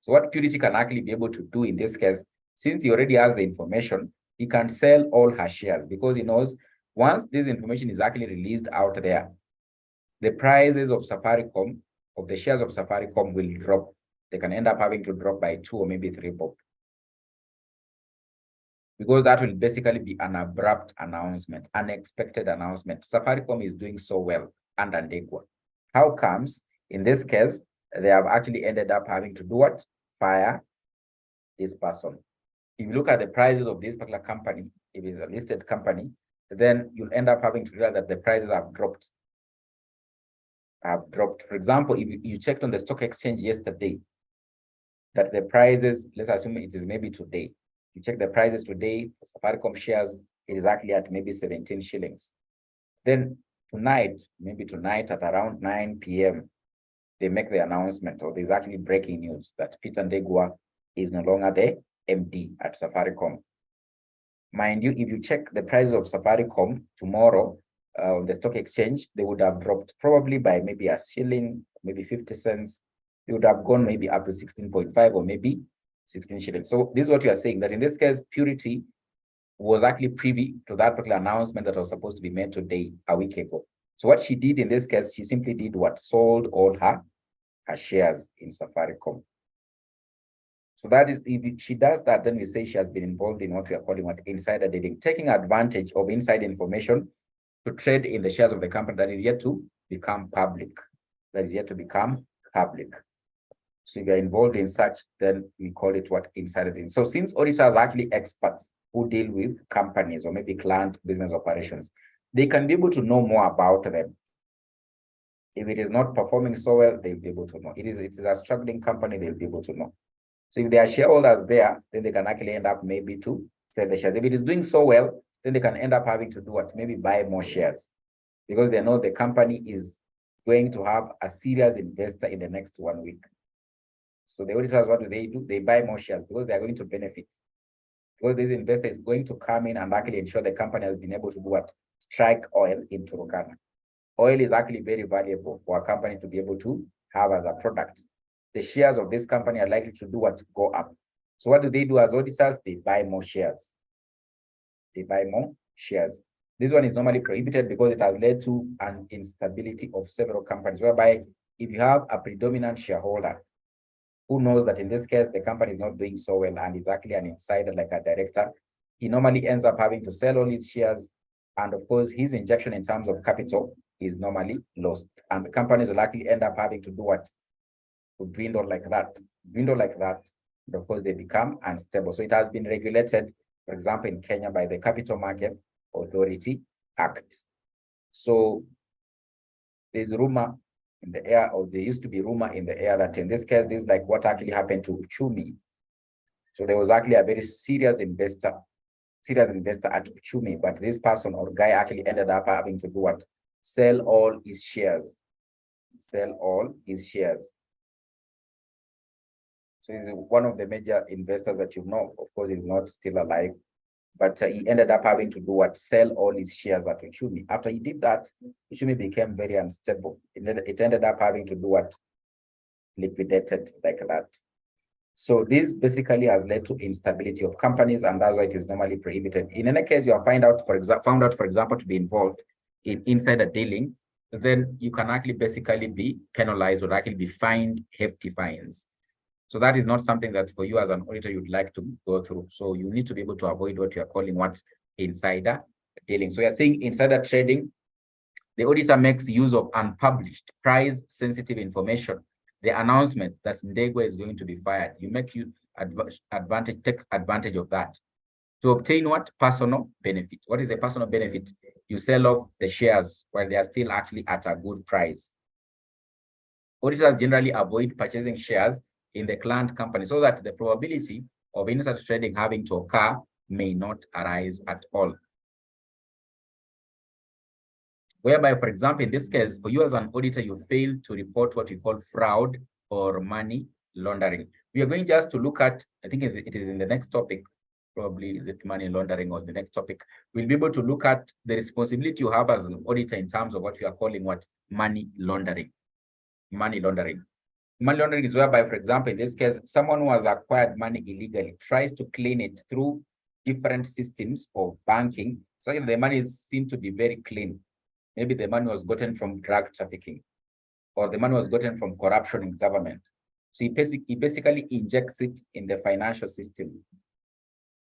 So what Purity can actually be able to do in this case, since he already has the information, he can sell all her shares because he knows once this information is actually released out there, the prices of Safaricom, of the shares of Safaricom will drop. They can end up having to drop by 2 or maybe 3 bob. Because that will basically be an abrupt announcement, unexpected announcement. Safaricom is doing so well under Ndegwa. How comes? In this case, they have actually ended up having to do what? Fire this person. If you look at the prices of this particular company, if it's a listed company, then you'll end up having to realize that the prices have dropped. For example, if you checked on the stock exchange yesterday, that the prices, let's assume it is maybe today. You check the prices today, Safaricom shares, it is actually at maybe 17 shillings. Then tonight, maybe tonight at around 9 p.m., they make the announcement, or there's actually breaking news that Peter Ndegwa is no longer the MD at Safaricom. Mind you, if you check the prices of Safaricom tomorrow on the stock exchange, they would have dropped probably by maybe a shilling, maybe 50 cents. They would have gone maybe up to 16.5 or maybe 16 shillings. So this is what you are saying, that in this case, Purity was actually privy to that particular announcement that was supposed to be made today, a week ago. So what she did in this case, she simply did what? Sold all her shares in Safaricom. So that is, if she does that, then we say she has been involved in what we are calling what insider trading, taking advantage of inside information to trade in the shares of the company that is yet to become public. That is yet to become public. So if you're involved in such, then we call it what insider trading. So since auditors are actually experts who deal with companies or maybe client business operations, they can be able to know more about them. If it is not performing so well, they'll be able to know. It is a struggling company, they'll be able to know. So if there are shareholders there, then they can actually end up maybe to sell the shares. If it is doing so well, then they can end up having to do what? Maybe buy more shares, because they know the company is going to have a serious investor in the next 1 week. So the auditors, what do? They buy more shares because they are going to benefit. Because this investor is going to come in and actually ensure the company has been able to do what? Strike oil into Turkana. Oil is actually very valuable for a company to be able to have as a product. The shares of this company are likely to do what? Go up. So what do as auditors? They buy more shares. They buy more shares. This one is normally prohibited because it has led to an instability of several companies, whereby if you have a predominant shareholder who knows that in this case, the company is not doing so well and is actually an insider like a director, he normally ends up having to sell all his shares. And of course, his injection in terms of capital is normally lost. And the companies will actually end up having to do what? To dwindle like that. Dwindle like that. And of course, they become unstable. So it has been regulated, for example, in Kenya by the Capital Market Authority Act. So there's rumor in the air, or there used to be rumor in the air, that in this case, this is like what actually happened to Uchumi. So there was actually a very serious investor at Uchumi, but this person or guy actually ended up having to do what? Sell all his shares. Sell all his shares. So he's one of the major investors that you know. Of course, he's not still alive, but he ended up having to do what? Sell all his shares at Uchumi. After he did that, Uchumi became very unstable. It ended up having to do what? Liquidated like that. So this basically has led to instability of companies, and that's why it is normally prohibited. In any case, you are found out, for example, to be involved in insider dealing, then you can actually basically be penalized or actually be fined hefty fines. So that is not something that for you as an auditor you'd like to go through. So you need to be able to avoid what you are calling what's insider dealing. So you're saying insider trading, the auditor makes use of unpublished, price-sensitive information. The announcement that Ndegwa is going to be fired, you make you take advantage of that to obtain what? Personal benefit. What is the personal benefit? You sell off the shares while they are still actually at a good price. Auditors generally avoid purchasing shares in the client company so that the probability of insider trading having to occur may not arise at all. Whereby, for example, in this case, for you as an auditor, you fail to report what we call fraud or money laundering. We are going just to look at, I think it is in the next topic, probably the money laundering or the next topic. We'll be able to look at the responsibility you have as an auditor in terms of what we are calling what? Money laundering. Money laundering. Money laundering is whereby, for example, in this case, someone who has acquired money illegally tries to clean it through different systems of banking. So the money seems to be very clean. Maybe the money was gotten from drug trafficking, or the money was gotten from corruption in government. So he basically injects it in the financial system.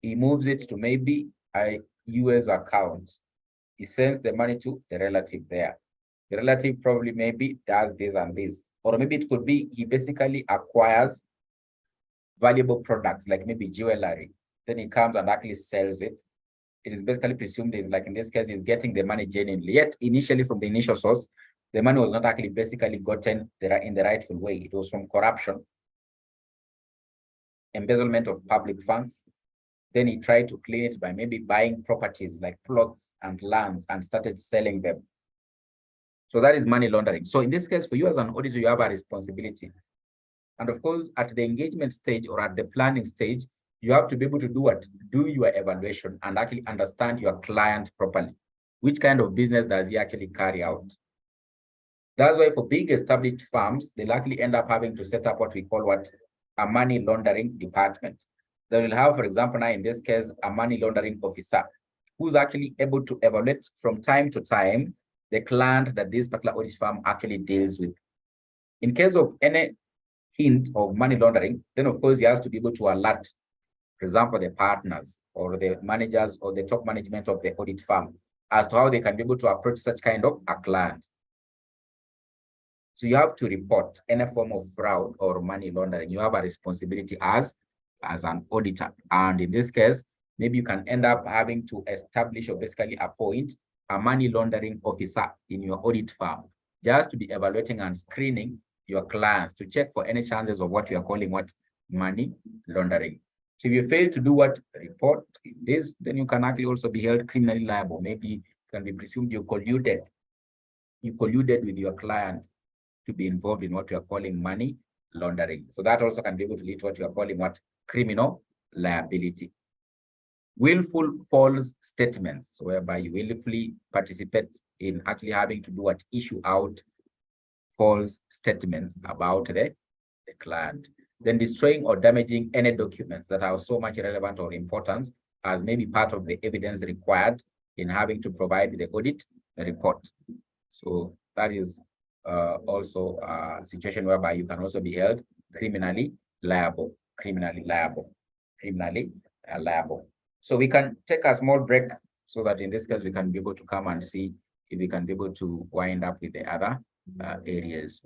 He moves it to maybe a US account. He sends the money to the relative there. The relative probably maybe does this and this. Or maybe it could be he basically acquires valuable products like maybe jewelry. Then he comes and actually sells it. It is basically presumed is like in this case, he's getting the money genuinely. Yet initially from the initial source, the money was not actually basically gotten in the rightful way. It was from corruption, embezzlement of public funds. Then he tried to clean it by maybe buying properties like plots and lands and started selling them. So that is money laundering. So in this case, for you as an auditor, you have a responsibility. And of course, at the engagement stage or at the planning stage, you have to be able to do what? Do your evaluation and actually understand your client properly. Which kind of business does he actually carry out? That's why for big established firms, they'll actually end up having to set up what we call what? a money laundering department. They will have, for example, now in this case, a money laundering officer who's actually able to evaluate from time to time the client that this particular audit firm actually deals with. In case of any hint of money laundering, then of course he has to be able to alert, for example, the partners or the managers or the top management of the audit firm as to how they can be able to approach such kind of a client. So you have to report any form of fraud or money laundering. You have a responsibility as an auditor. And in this case, maybe you can end up having to establish or basically appoint a money laundering officer in your audit firm, just to be evaluating and screening your clients to check for any chances of what you are calling money laundering. So if you fail to do what report this, then you can actually also be held criminally liable. Maybe you can be presumed you colluded with your client to be involved in what you are calling money laundering. So that also can be able to lead to what you are calling criminal liability. Willful false statements, whereby you willfully participate in actually having to do issue out false statements about the client. Then destroying or damaging any documents that are so much relevant or important as maybe part of the evidence required in having to provide the audit report. So that is also a situation whereby you can also be held criminally liable. So we can take a small break so that in this case we can be able to come and see if we can be able to wind up with the other areas.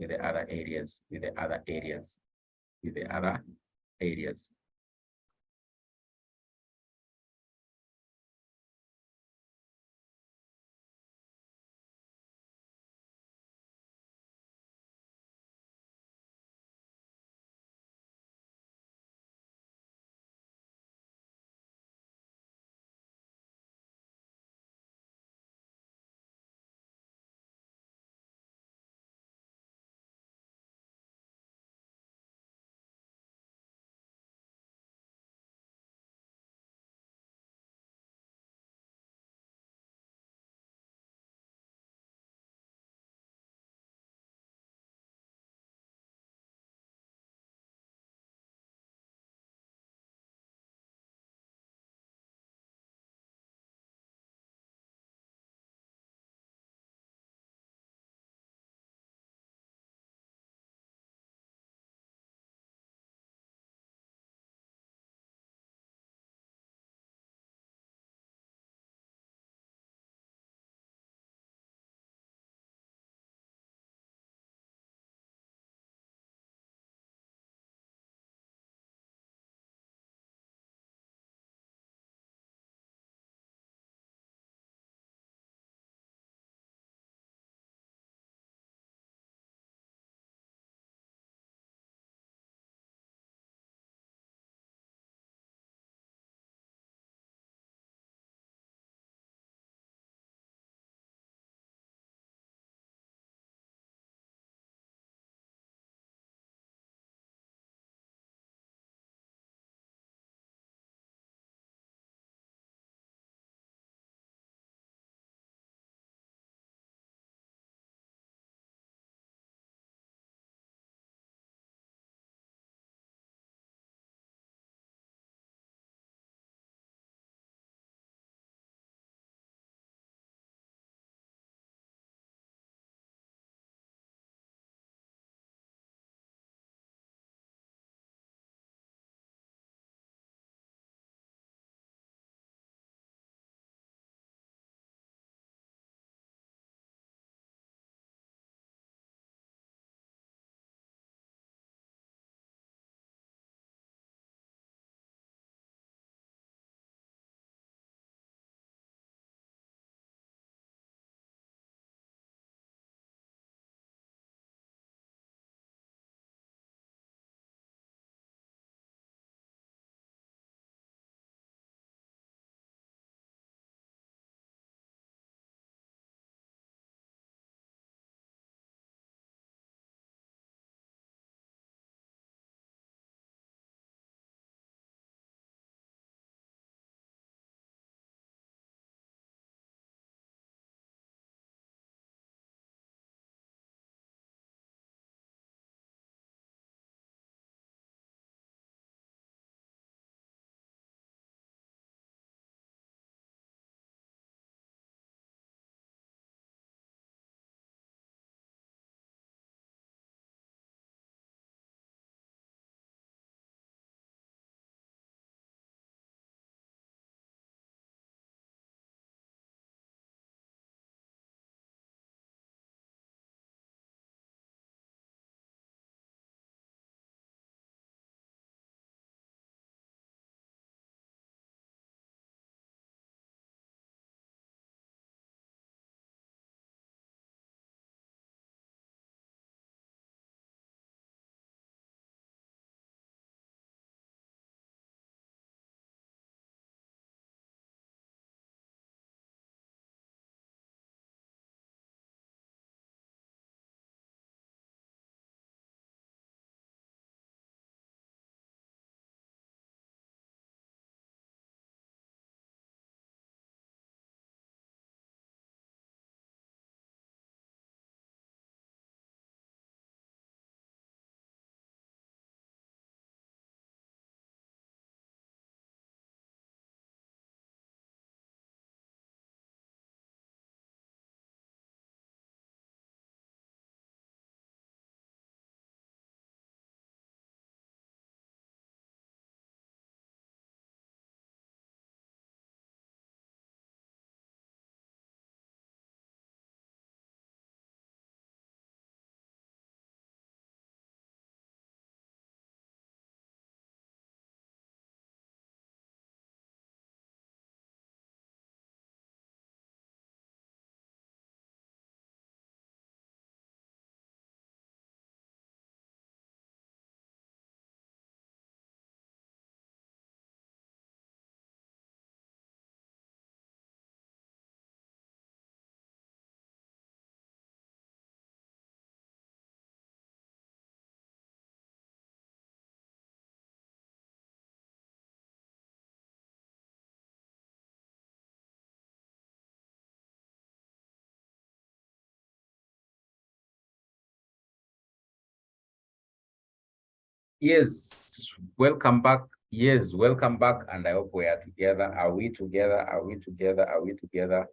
Yes, welcome back. Yes, welcome back. And I hope we are together. Are we together? Are we together? Are we together?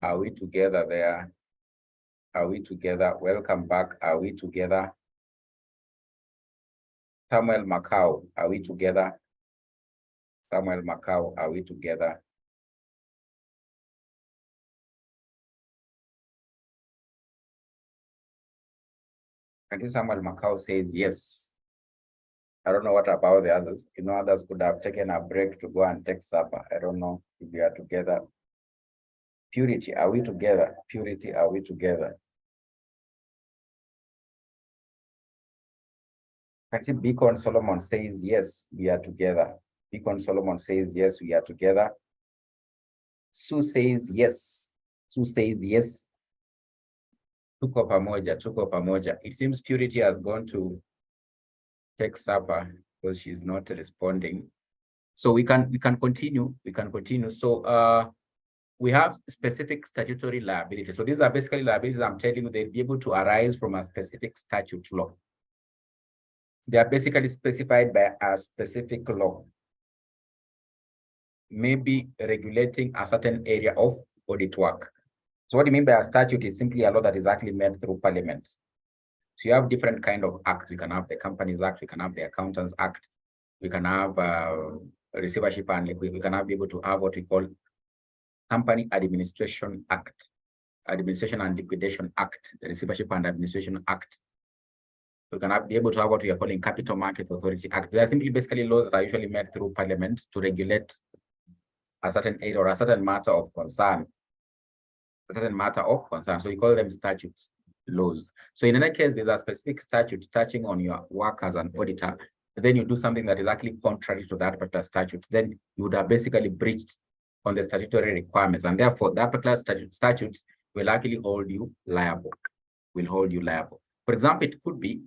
Are we together there? Are we together? Welcome back. Are we together? Samuel Macau, are we together? Samuel Macau, are we together? And Samuel Macau says yes. I don't know what about the others. You know, others could have taken a break to go and take supper. I don't know if we are together. Purity, are we together? Purity, are we together? I see Beacon Solomon says yes, we are together. Beacon Solomon says yes, we are together. Sue says yes. Sue says yes. Tuko pamoja. It seems Purity has gone to take supper because she's not responding. So we can continue. So we have specific statutory liabilities. So these are basically liabilities I'm telling you they'll be able to arise from a specific statute law. They are basically specified by a specific law, maybe regulating a certain area of audit work. So what do you mean by a statute? Is simply a law that is actually made through parliament. So you have different kind of acts. We can have the Companies Act, we can have the Accountants Act, we can have receivership, and we can be able to have what we call Company Administration Act, Administration and Liquidation Act, the Receivership and Administration Act. We can be able to have what we are calling Capital Market Authority Act. They are simply basically laws that are usually made through parliament to regulate a certain area or a certain matter of concern. So we call them statutes, laws. So in any case, there's a specific statute touching on your work as an auditor. Then you do something that is actually contrary to that particular statute. Then you would have basically breached on the statutory requirements, and therefore that particular statute will actually hold you liable. For example, it could be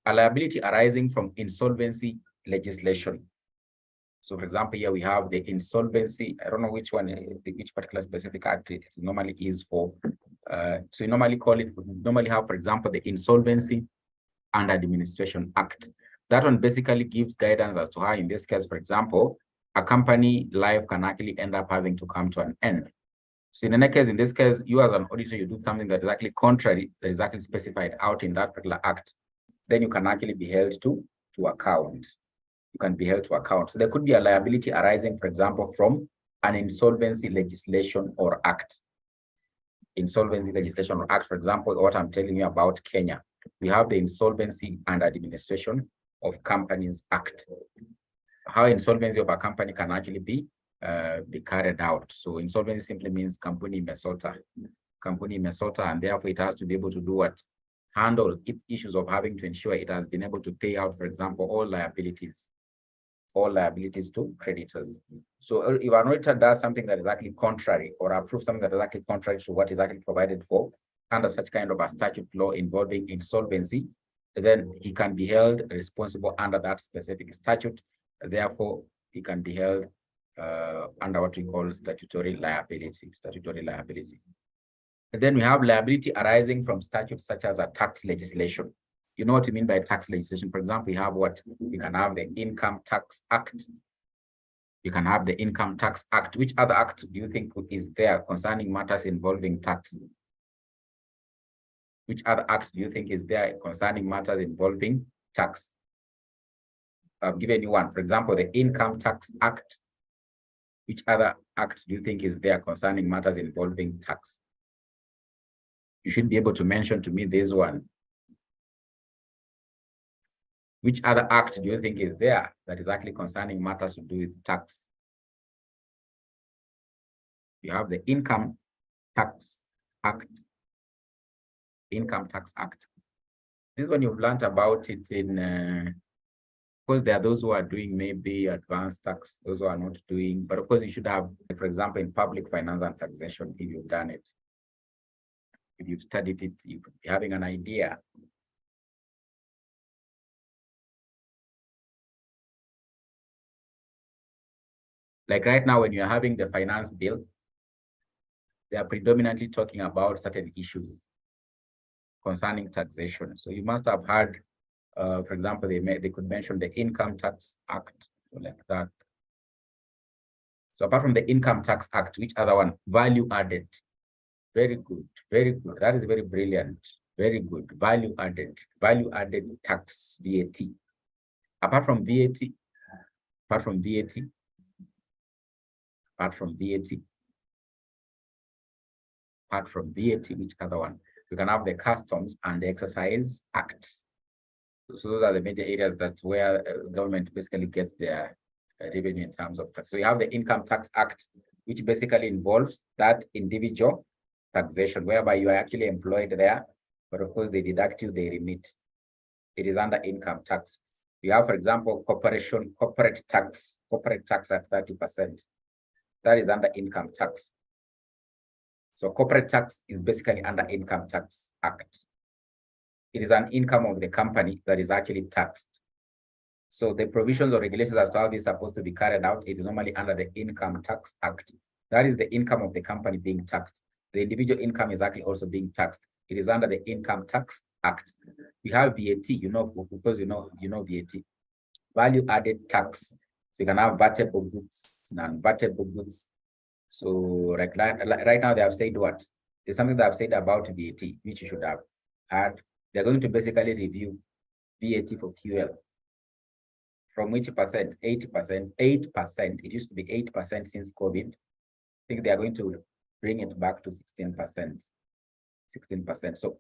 a liability arising from insolvency legislation. So, for example, here we have the insolvency. I don't know which one, which particular specific act it normally is for. So, you normally have, for example, the Insolvency and Administration Act. That one basically gives guidance as to how, in this case, for example, a company life can actually end up having to come to an end. So in this case, you as an auditor, you do something that is actually contrary, that is actually specified out in that particular act, then you can actually be held to account. You can be held to account. So there could be a liability arising, for example, from an insolvency legislation or act. Insolvency legislation or act, for example, what I'm telling you about Kenya. We have the Insolvency and Administration of Companies Act. How insolvency of a company can actually be carried out. So insolvency simply means company imesota, and therefore it has to be able to do what? Handle its issues of having to ensure it has been able to pay out, for example, all liabilities to creditors. So if an auditor does something that is actually contrary or approves something that is actually contrary to what is actually provided for under such kind of a statute law involving insolvency, then he can be held responsible under that specific statute. Therefore, he can be held under what we call statutory liability. And then we have liability arising from statutes such as a tax legislation. You know what I mean by tax legislation? For example, we have you can have the Income Tax Act. You can have the Income Tax Act. Which other act do you think is there concerning matters involving tax? Which other act do you think is there concerning matters involving tax? I've given you one. For example, the Income Tax Act. Which other act do you think is there concerning matters involving tax? You should be able to mention to me this one. Which other act do you think is there that is actually concerning matters to do with tax? You have the Income Tax Act. Income Tax Act. This one you've learned about it in, because there are those who are doing maybe advanced tax, those who are not doing, but of course you should have, for example, in public finance and taxation, if you've done it, if you've studied it, you could be having an idea. Like right now, when you're having the finance bill, they are predominantly talking about certain issues concerning taxation. So you must have heard For example, they could mention the Income Tax Act, like that. So apart from the Income Tax Act, which other one? Value added. Very good, very good. That is very brilliant. Very good. Value added tax, VAT. Apart from VAT, apart from VAT, apart from VAT, apart from VAT, which other one? You can have the Customs and the Excise Acts. So those are the major areas that's where government basically gets their revenue in terms of tax. So you have the Income Tax Act, which basically involves that individual taxation, whereby you are actually employed there, but of course they deduct you, they remit. It is under income tax. You have, for example, corporate tax at 30%. That is under income tax. So corporate tax is basically under Income Tax Act. It is an income of the company that is actually taxed. So the provisions or regulations as to how this is supposed to be carried out, it is normally under the Income Tax Act. That is the income of the company being taxed. The individual income is actually also being taxed. It is under the Income Tax Act. We have VAT, because you know VAT. Value added tax. So you can have vatable goods, non-vatable goods. So right now they have said what? There's something that I've said about VAT, which you should have had. They're going to basically review VAT for fuel. From which percent? 8%. 8%. It used to be 8% since COVID. I think they are going to bring it back to 16%. 16%. So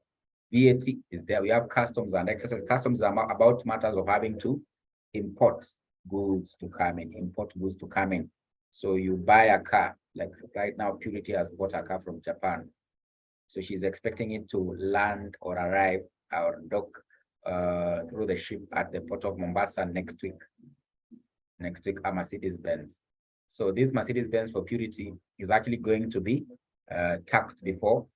VAT is there. We have customs and excess. Customs are about matters of having to import goods to come in. So you buy a car, like right now, Purity has bought a car from Japan. So she's expecting it to land or arrive or dock through the ship at the port of Mombasa next week. Next week, a Mercedes-Benz. So this Mercedes-Benz for Purity is actually going to be taxed before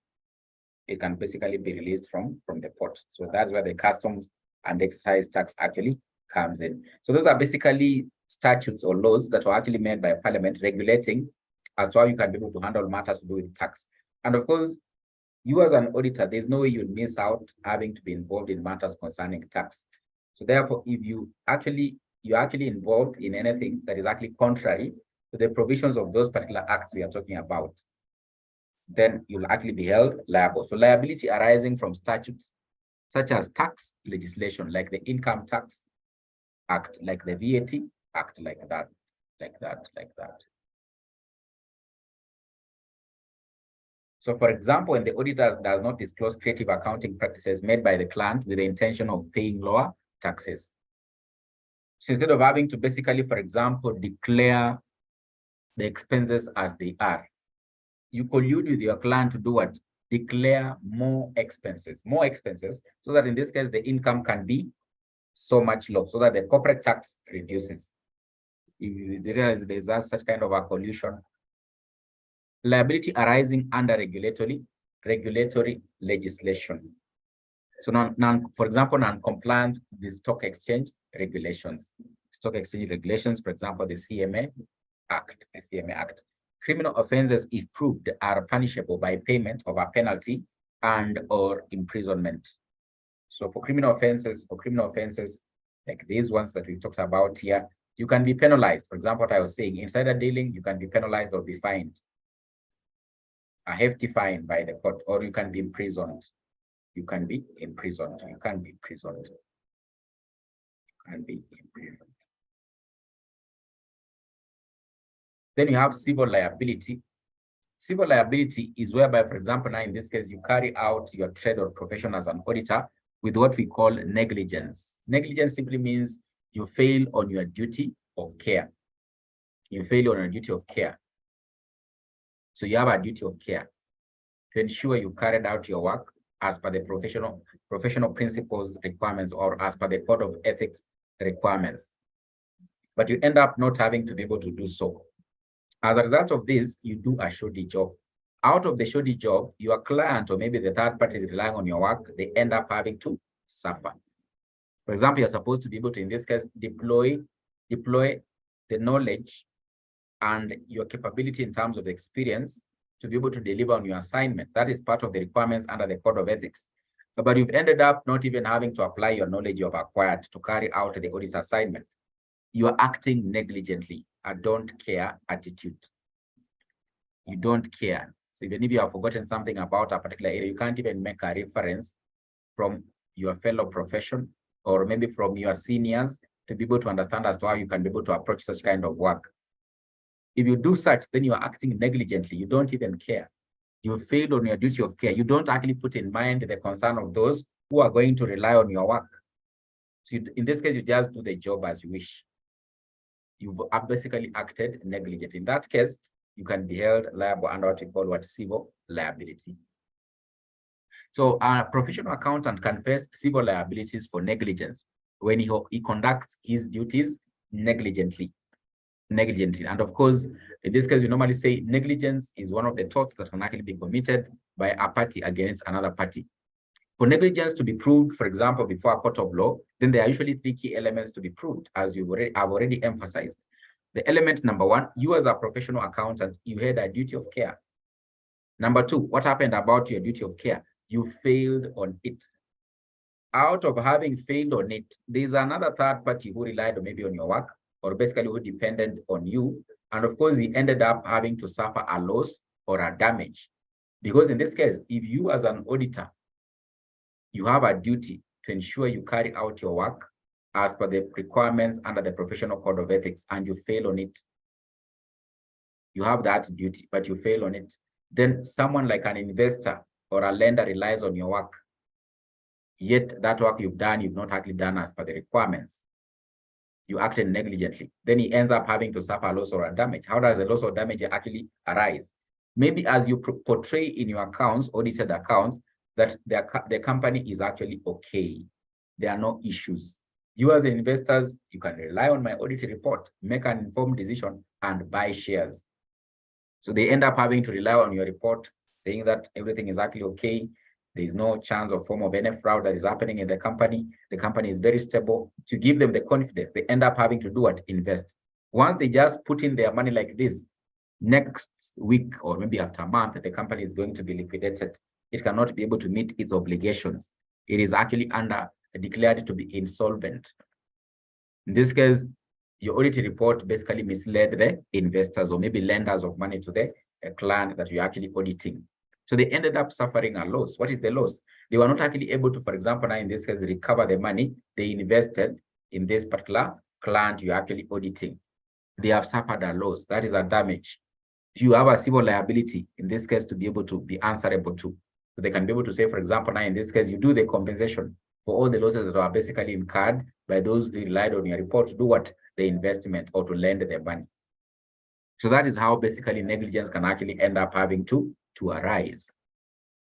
it can basically be released from the port. So that's where the customs and excise tax actually comes in. So those are basically statutes or laws that were actually made by Parliament regulating as to how you can be able to handle matters to do with tax. And of course, you as an auditor, there's no way you'd miss out having to be involved in matters concerning tax. So therefore, if you're actually involved in anything that is actually contrary to the provisions of those particular acts we are talking about, then you'll actually be held liable. So liability arising from statutes such as tax legislation, like the Income Tax Act, like the VAT Act, like that. So for example, when the auditor does not disclose creative accounting practices made by the client with the intention of paying lower taxes. So instead of having to basically, for example, declare the expenses as they are, you collude with your client to do what? Declare more expenses, so that in this case, the income can be so much low, so that the corporate tax reduces. If there's such kind of a collusion. Liability arising under regulatory legislation. So for example, non-compliant with the stock exchange regulations. Stock exchange regulations, for example, the CMA Act. Criminal offenses, if proved, are punishable by payment of a penalty and or imprisonment. So for criminal offenses, like these ones that we talked about here, you can be penalized. For example, what I was saying, insider dealing, you can be penalized or be fined. A hefty fine by the court, or you can be imprisoned. You can be imprisoned. Then you have civil liability. Civil liability is whereby, for example, now in this case, you carry out your trade or profession as an auditor with what we call negligence. Negligence simply means you fail on your duty of care. So you have a duty of care to ensure you carried out your work as per the professional principles requirements or as per the code of ethics requirements. But you end up not having to be able to do so. As a result of this, you do a shoddy job. Out of the shoddy job, your client or maybe the third party is relying on your work, they end up having to suffer. For example, you're supposed to be able to, in this case, deploy the knowledge and your capability in terms of experience to be able to deliver on your assignment. That is part of the requirements under the code of ethics. but you've ended up not even having to apply your knowledge you have acquired to carry out the audit assignment. You are acting negligently, a don't care attitude. You don't care. So even if you have forgotten something about a particular area, you can't even make a reference from your fellow profession or maybe from your seniors to be able to understand as to how you can be able to approach such kind of work. If you do such, then you are acting negligently. You don't even care. You failed on your duty of care. You don't actually put in mind the concern of those who are going to rely on your work. So in this case, you just do the job as you wish. You've basically acted negligent. In that case, you can be held liable under what we call civil liability. So a professional accountant can face civil liabilities for negligence when he conducts his duties negligently. And of course, in this case, we normally say negligence is one of the torts that can actually be committed by a party against another party. For negligence to be proved, for example, before a court of law, then there are usually 3 key elements to be proved, as I've already emphasized. The element number 1, you as a professional accountant, you had a duty of care. Number 2, what happened about your duty of care? You failed on it. Out of having failed on it, there's another third party who relied maybe on your work, or basically who depended on you. And of course, he ended up having to suffer a loss or a damage. Because in this case, if you as an auditor, you have a duty to ensure you carry out your work as per the requirements under the Professional Code of Ethics, and you fail on it, you have that duty, but you fail on it, then someone like an investor or a lender relies on your work, yet that work you've done, you've not actually done as per the requirements. You acted negligently. Then he ends up having to suffer a loss or a damage. How does the loss or damage actually arise? Maybe as you portray in your accounts, audited accounts, that the company is actually okay. There are no issues. You as investors, you can rely on my audit report, make an informed decision, and buy shares. So they end up having to rely on your report, saying that everything is actually okay. There is no chance or form of any fraud that is happening in the company. The company is very stable. To give them the confidence, they end up having to do what? Invest. Once they just put in their money like this, next week or maybe after a month, the company is going to be liquidated. It cannot be able to meet its obligations. It is actually declared to be insolvent. In this case, your audit report basically misled the investors or maybe lenders of money to the client that you're actually auditing. So they ended up suffering a loss. What is the loss? They were not actually able to, for example, now in this case, recover the money they invested in this particular client you're actually auditing. They have suffered a loss. That is a damage. You have a civil liability, in this case, to be able to be answerable to. So they can be able to say, for example, now in this case, you do the compensation for all the losses that are basically incurred by those who relied on your report to do what? The investment or to lend the money. So that is how basically negligence can actually end up having to arise.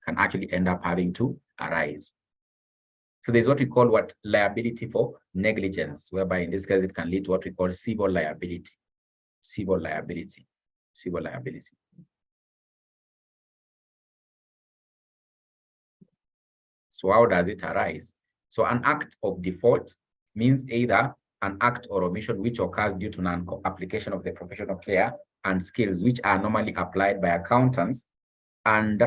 Can actually end up having to arise. So there's what we call what? Liability for negligence, whereby in this case, it can lead to what we call civil liability. Civil liability. Civil liability. So how does it arise? So an act of default means either an act or omission which occurs due to non-application of the professional care and skills which are normally applied by accountants and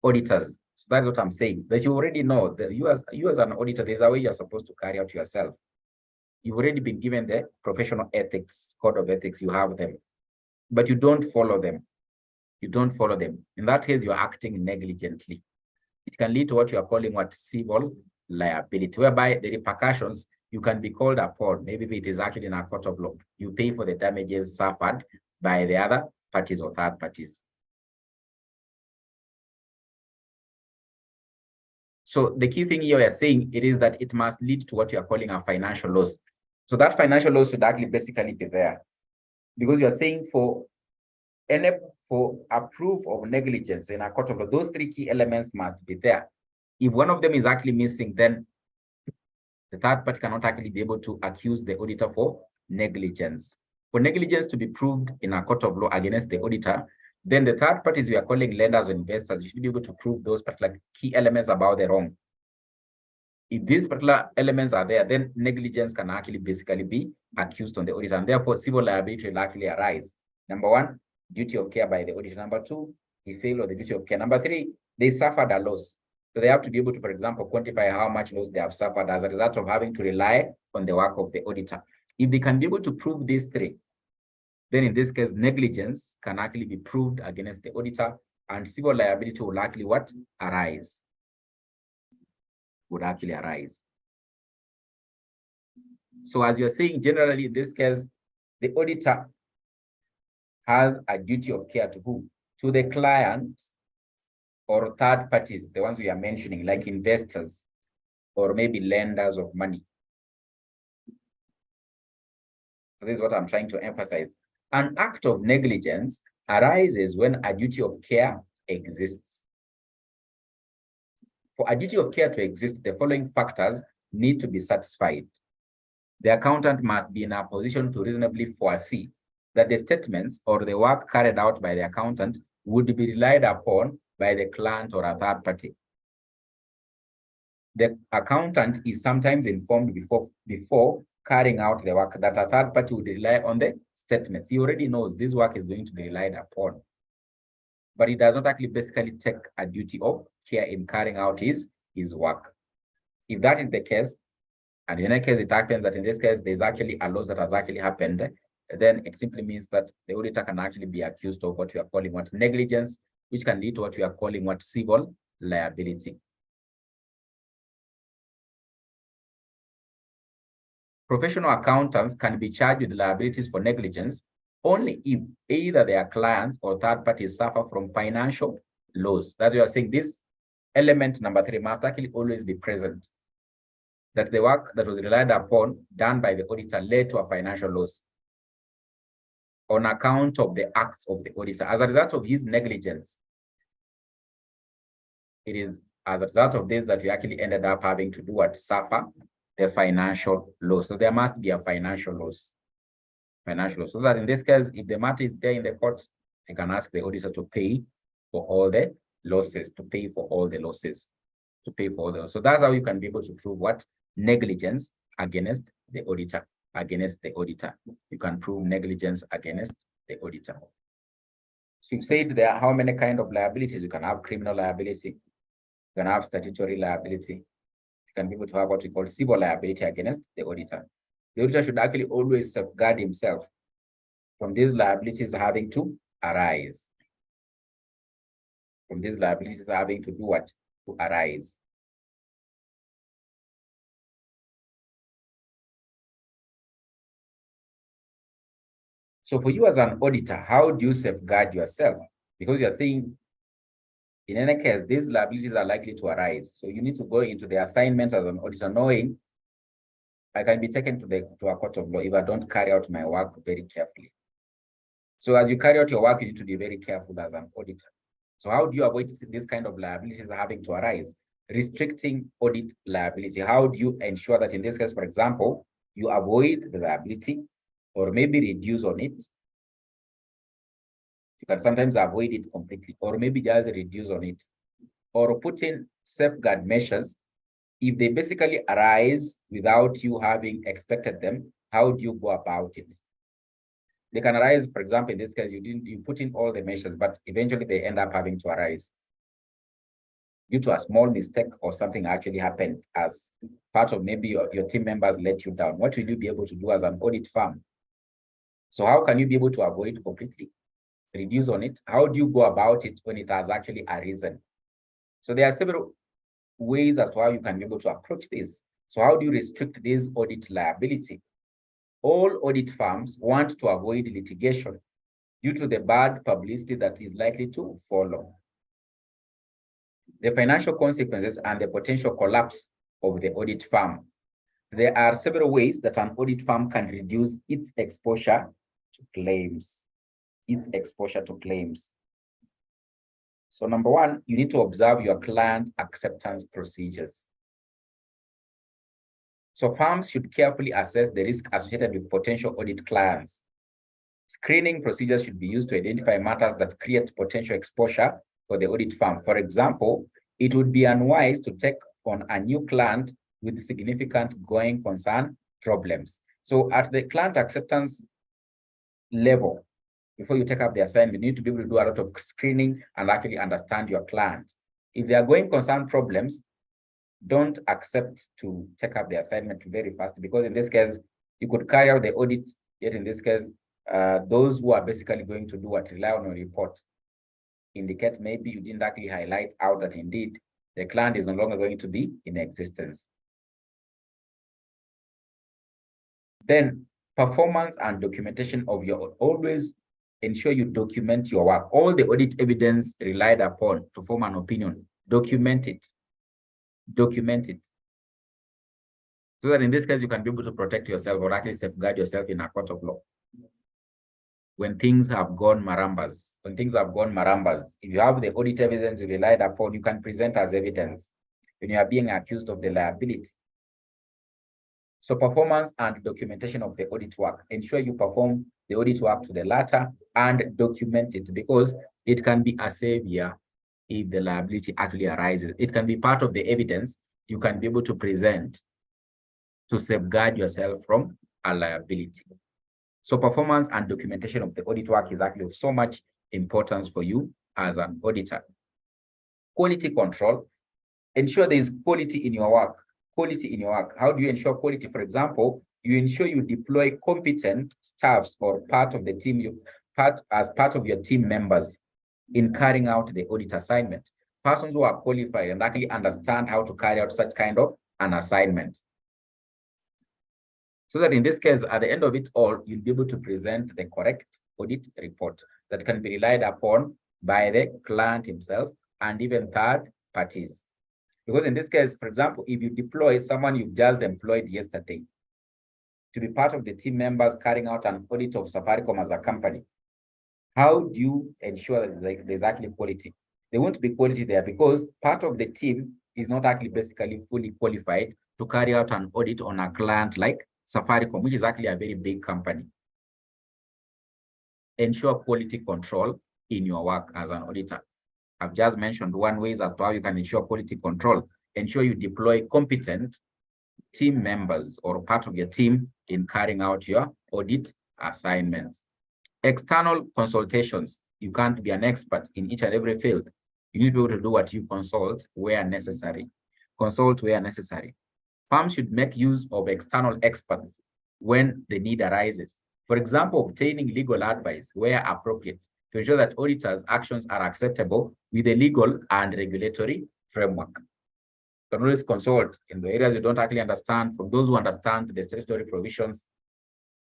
auditors. So that's what I'm saying. That you already know that you as an auditor, there's a way you're supposed to carry out yourself. You've already been given the professional ethics, code of ethics, you have them, but you don't follow them. You don't follow them. In that case, you're acting negligently. It can lead to what you are calling what? Civil liability, whereby the repercussions, you can be called upon, maybe it is actually in a court of law. You pay for the damages suffered by the other parties or third parties. So the key thing here we are saying it is that it must lead to what you are calling a financial loss. So that financial loss should actually basically be there, because you are saying for a proof of negligence in a court of law, those 3 key elements must be there. If one of them is actually missing, then the third party cannot actually be able to accuse the auditor for negligence. For negligence to be proved in a court of law against the auditor, then the third parties we are calling lenders or investors, you should be able to prove those particular key elements about the wrong. If these particular elements are there, then negligence can actually basically be accused on the auditor, and therefore civil liability will actually arise. Number 1, duty of care by the auditor. Number 2, he failed on the duty of care. Number 3, they suffered a loss. So they have to be able to, for example, quantify how much loss they have suffered as a result of having to rely on the work of the auditor. If they can be able to prove these three, then in this case, negligence can actually be proved against the auditor, and civil liability will actually what? Arise. Would actually arise. So as you're saying, generally in this case, the auditor has a duty of care to who? To the client or third parties, the ones we are mentioning, like investors or maybe lenders of money. So this is what I'm trying to emphasize. An act of negligence arises when a duty of care exists. For a duty of care to exist, the following factors need to be satisfied. The accountant must be in a position to reasonably foresee that the statements or the work carried out by the accountant would be relied upon by the client or a third party. The accountant is sometimes informed before carrying out the work that a third party would rely on the statements. He already knows this work is going to be relied upon, but he does not actually basically take a duty of care in carrying out his work. If that is the case, and in any case it happens that in this case there's actually a loss that has actually happened, then it simply means that the auditor can actually be accused of what we are calling what negligence, which can lead to what we are calling what civil liability. Professional accountants can be charged with liabilities for negligence only if either their clients or third parties suffer from financial loss. That's why we are saying this element number 3 must actually always be present. That the work that was relied upon done by the auditor led to a financial loss on account of the acts of the auditor. As a result of his negligence, it is as a result of this that we actually ended up having to do what? Suffer the financial loss. So there must be a financial loss. So that in this case, if the matter is there in the court, they can ask the auditor to pay for all the losses, to pay for all the losses. So that's how you can be able to prove what? Negligence against the auditor. You can prove negligence against the auditor. So you've said there are how many kind of liabilities? You can have criminal liability, you can have statutory liability, you can be able to have what we call civil liability against the auditor. The auditor should actually always safeguard himself from these liabilities having to arise. From these liabilities having to do what? To arise. So for you as an auditor, how do you safeguard yourself? Because you're saying, in any case, these liabilities are likely to arise. So you need to go into the assignment as an auditor knowing I can be taken to a court of law if I don't carry out my work very carefully. So as you carry out your work, you need to be very careful as an auditor. So how do you avoid this kind of liabilities having to arise? Restricting audit liability. How do you ensure that in this case, for example, you avoid the liability or maybe reduce on it? You can sometimes avoid it completely or maybe just reduce on it or put in safeguard measures. If they basically arise without you having expected them, how do you go about it? They can arise, for example, in this case, you put in all the measures, but eventually they end up having to arise due to a small mistake or something actually happened as part of maybe your team members let you down. What will you be able to do as an audit firm? So how can you be able to avoid completely? Reduce on it? How do you go about it when it has actually arisen? So there are several ways as to how you can be able to approach this. So how do you restrict this audit liability? All audit firms want to avoid litigation due to the bad publicity that is likely to follow. The financial consequences and the potential collapse of the audit firm. There are several ways that an audit firm can reduce its exposure to claims. So number one, you need to observe your client acceptance procedures. So firms should carefully assess the risk associated with potential audit clients. Screening procedures should be used to identify matters that create potential exposure for the audit firm. For example, it would be unwise to take on a new client with significant going concern problems. So at the client acceptance level, before you take up the assignment, you need to be able to do a lot of screening and actually understand your client. If they are going concern problems, don't accept to take up the assignment very fast, because in this case, you could carry out the audit, yet in this case, those who are basically going to do what, rely on your report, indicate maybe you didn't actually highlight out that indeed the client is no longer going to be in existence. Then performance and documentation of your, always ensure you document your work. All the audit evidence relied upon to form an opinion, document it. Document it. So that in this case, you can be able to protect yourself or actually safeguard yourself in a court of law. When things have gone marambas, if you have the audit evidence you relied upon, you can present as evidence when you are being accused of the liability. So performance and documentation of the audit work. Ensure you perform the audit work to the latter and document it, because it can be a savior if the liability actually arises. It can be part of the evidence you can be able to present to safeguard yourself from a liability. So performance and documentation of the audit work is actually of so much importance for you as an auditor. Quality control. Ensure there is quality in your work. Quality in your work. How do you ensure quality? For example, you ensure you deploy competent staffs or part of the team, as part of your team members in carrying out the audit assignment. Persons who are qualified and actually understand how to carry out such kind of an assignment. So that in this case, at the end of it all, you'll be able to present the correct audit report that can be relied upon by the client himself and even third parties. Because in this case, for example, if you deploy someone you've just employed yesterday to be part of the team members carrying out an audit of Safaricom as a company, how do you ensure that there's actually quality? There won't be quality there because part of the team is not actually basically fully qualified to carry out an audit on a client like Safaricom, which is actually a very big company. Ensure quality control in your work as an auditor. I've just mentioned one way as to how you can ensure quality control. Ensure you deploy competent team members or part of your team in carrying out your audit assignments. External consultations. You can't be an expert in each and every field. You need to be able to do what you consult where necessary. Consult where necessary. Firms should make use of external experts when the need arises. For example, obtaining legal advice where appropriate to ensure that auditors' actions are acceptable with the legal and regulatory framework. You can always consult in the areas you don't actually understand. For those who understand the statutory provisions,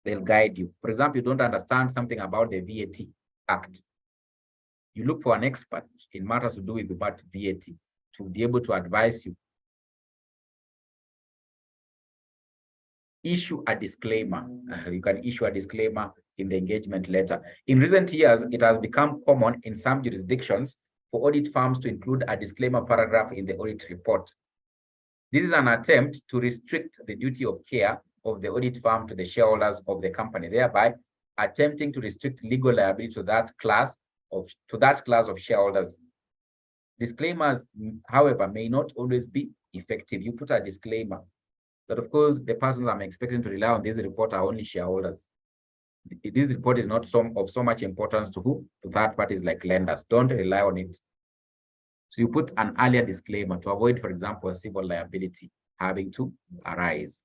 they'll guide you. For example, you don't understand something about the VAT Act. You look for an expert in matters to do with VAT to be able to advise you. Issue a disclaimer. You can issue a disclaimer in the engagement letter. In recent years, it has become common in some jurisdictions for audit firms to include a disclaimer paragraph in the audit report. This is an attempt to restrict the duty of care of the audit firm to the shareholders of the company, thereby attempting to restrict legal liability to that class of shareholders. Disclaimers, however, may not always be effective. You put a disclaimer, but of course, the persons I'm expecting to rely on this report are only shareholders. This report is not of so much importance to who? To third parties like lenders. Don't rely on it. So you put an earlier disclaimer to avoid, for example, a civil liability having to arise.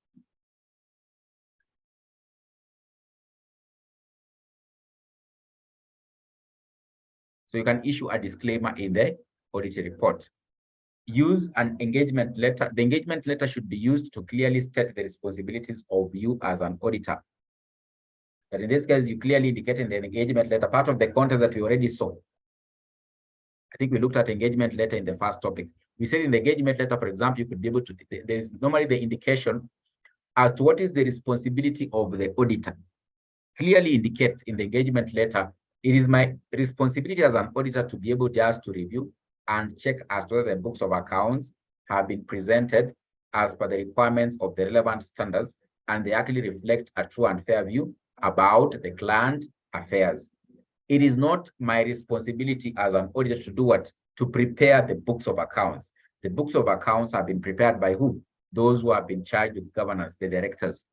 So you can issue a disclaimer in the audit report. Use an engagement letter. The engagement letter should be used to clearly state the responsibilities of you as an auditor. But in this case, you clearly indicate in the engagement letter, part of the content that we already saw. I think we looked at engagement letter in the first topic. We said in the engagement letter, for example, you could be able to, there's normally the indication as to what is the responsibility of the auditor. Clearly indicate in the engagement letter, it is my responsibility as an auditor to be able just to review and check as to whether the books of accounts have been presented as per the requirements of the relevant standards, and they actually reflect a true and fair view about the client affairs. It is not my responsibility as an auditor to do what? To prepare the books of accounts. The books of accounts have been prepared by who? Those who have been charged with governance, the directors.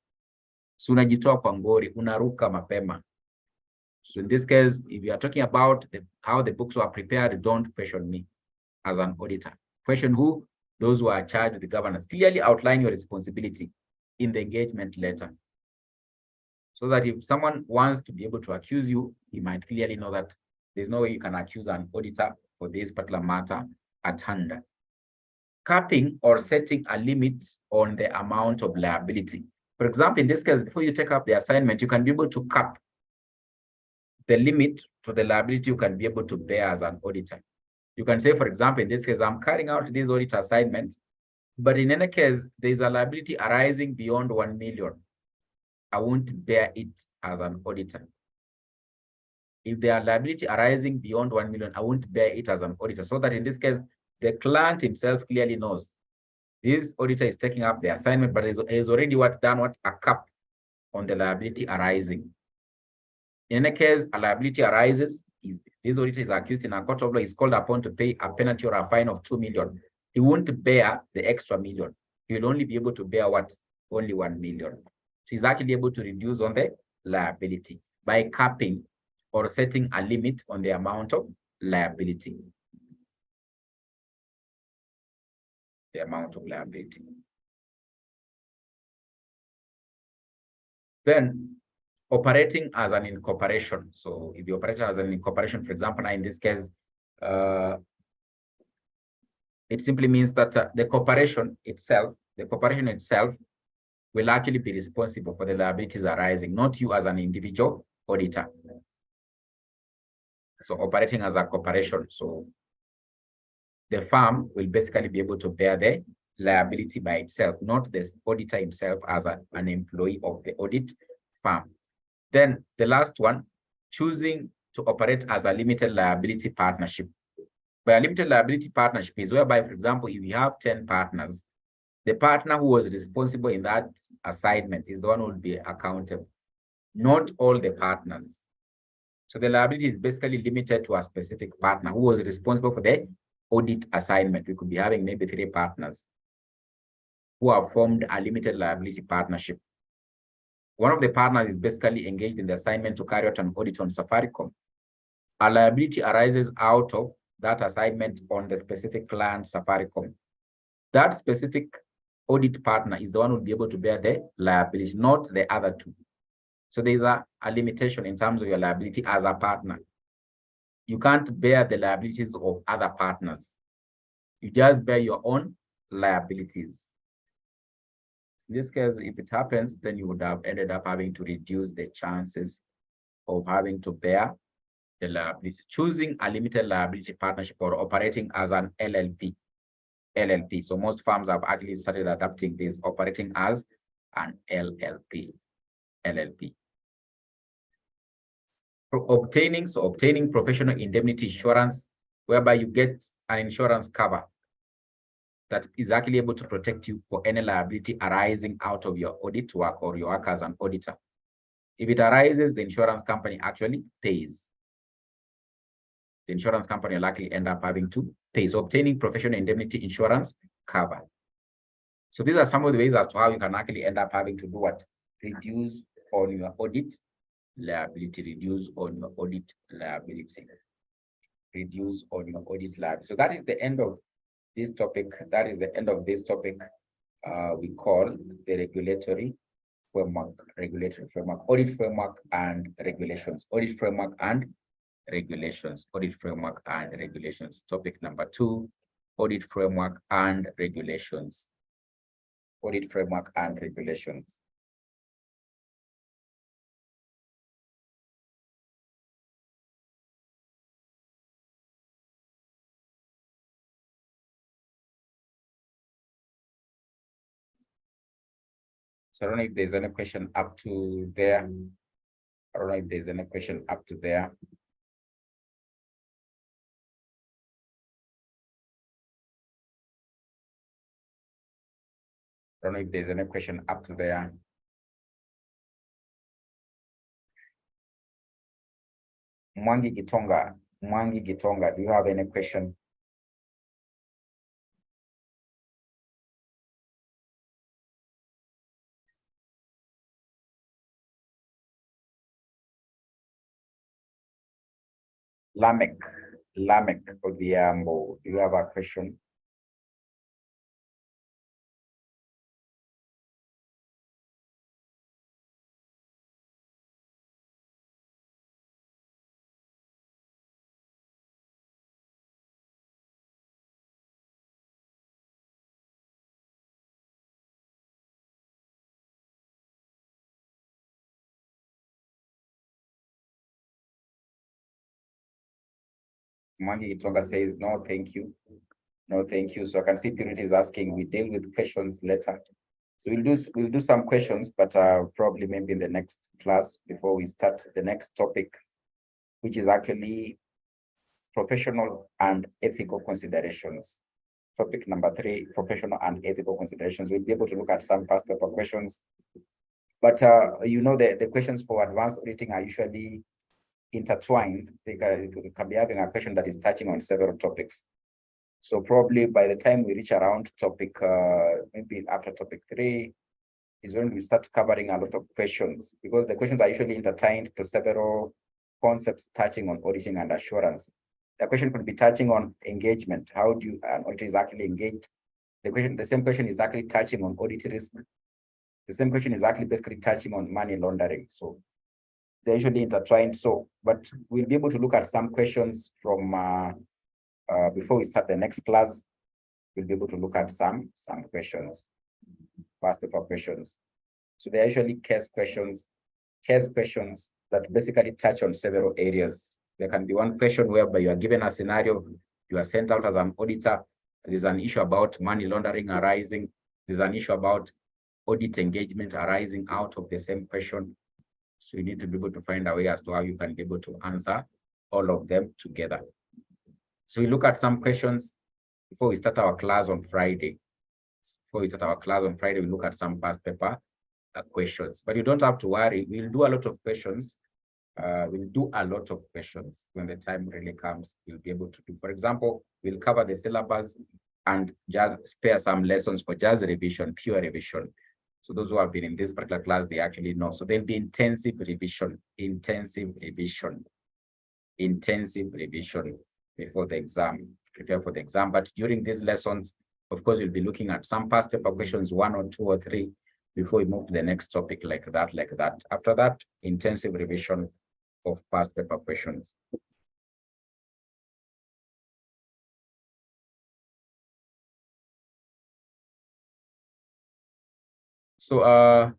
So unajitoa kwa ngori, unaruka mapema. So in this case, if you are talking about how the books were prepared, don't question me as an auditor. Question who? Those who are charged with the governance. Clearly outline your responsibility in the engagement letter, so that if someone wants to be able to accuse you, he might clearly know that there's no way you can accuse an auditor for this particular matter at hand. Capping or setting a limit on the amount of liability. For example, in this case, before you take up the assignment, you can be able to cap the limit to the liability you can be able to bear as an auditor. You can say, for example, in this case, I'm carrying out this audit assignment, but in any case, there's a liability arising beyond 1 million. I won't bear it as an auditor. If there are liability arising beyond 1 million, I won't bear it as an auditor. So that in this case, the client himself clearly knows this auditor is taking up the assignment, but has already done a cap on the liability arising. In any case, a liability arises, this auditor is accused in a court of law, is called upon to pay a penalty or a fine of 2 million. He won't bear the extra million. He will only be able to bear what? Only 1 million. So he's actually able to reduce on the liability by capping or setting a limit on the amount of liability. The amount of liability. Then operating as an incorporation. So if you operate as an incorporation, for example, in this case, it simply means that the corporation itself will actually be responsible for the liabilities arising, not you as an individual auditor. So operating as a corporation, so the firm will basically be able to bear the liability by itself, not the auditor himself as an employee of the audit firm. Then the last one, choosing to operate as a limited liability partnership. By a limited liability partnership is whereby, for example, if you have 10 partners, the partner who was responsible in that assignment is the one who will be accountable, not all the partners. So the liability is basically limited to a specific partner who was responsible for the audit assignment. We could be having maybe 3 partners who have formed a limited liability partnership. One of the partners is basically engaged in the assignment to carry out an audit on Safaricom. A liability arises out of that assignment on the specific client Safaricom. That specific audit partner is the one who will be able to bear the liability, not the other 2. So there's a limitation in terms of your liability as a partner. You can't bear the liabilities of other partners. You just bear your own liabilities. In this case, if it happens, then you would have ended up having to reduce the chances of having to bear the liability. Choosing a limited liability partnership or operating as an LLP. So most firms have actually started adapting this, operating as an LLP. Obtaining professional indemnity insurance, whereby you get an insurance cover that is actually able to protect you for any liability arising out of your audit work or your work as an auditor. If it arises, the insurance company actually pays. The insurance company will likely end up having to pay. So obtaining professional indemnity insurance cover. So these are some of the ways as to how you can actually end up having to do what? Reduce on your audit liability, reduce on your audit liability. Reduce on your audit liability. So that is the end of this topic. That is the end of this topic we call the regulatory framework, audit framework and regulations, audit framework and regulations, audit framework and regulations. Topic number 2, audit framework and regulations, audit framework and regulations. So I don't know if there's any question up to there. I don't know if there's any question up to there. I don't know if there's any question up to there. Mwangi Gitonga, do you have any question? Lamek Odiambo, do you have a question? Mangi Itonga says, no, thank you. No, thank you. So I can see Purity is asking, we deal with questions later. So we'll do some questions, but probably maybe in the next class before we start the next topic, which is actually professional and ethical considerations. Topic number 3, professional and ethical considerations. We'll be able to look at some past paper questions. But the questions for advanced auditing are usually intertwined. They can be having a question that is touching on several topics. So probably by the time we reach around topic, maybe after topic 3, is when we start covering a lot of questions, because the questions are usually intertwined to several concepts touching on auditing and assurance. The question could be touching on engagement. How do an auditor is actually engaged? The same question is actually touching on audit risk. The same question is actually basically touching on money laundering. So they're usually intertwined. So, but we'll be able to look at some questions from before we start the next class. We'll be able to look at some questions, past paper questions. So they're usually case questions that basically touch on several areas. There can be one question whereby you are given a scenario, you are sent out as an auditor, there's an issue about money laundering arising, there's an issue about audit engagement arising out of the same question. So you need to be able to find a way as to how you can be able to answer all of them together. So we look at some questions before we start our class on Friday. We look at some past paper questions. But you don't have to worry. We'll do a lot of questions. When the time really comes. We'll be able to do. For example, we'll cover the syllabus and just spare some lessons for just revision, pure revision. So those who have been in this particular class, they actually know. So there'll be intensive revision before the exam, prepare for the exam. But during these lessons, of course, you'll be looking at some past paper questions, 1 or 2 or 3, before we move to the next topic like that. After that, intensive revision of past paper questions. So I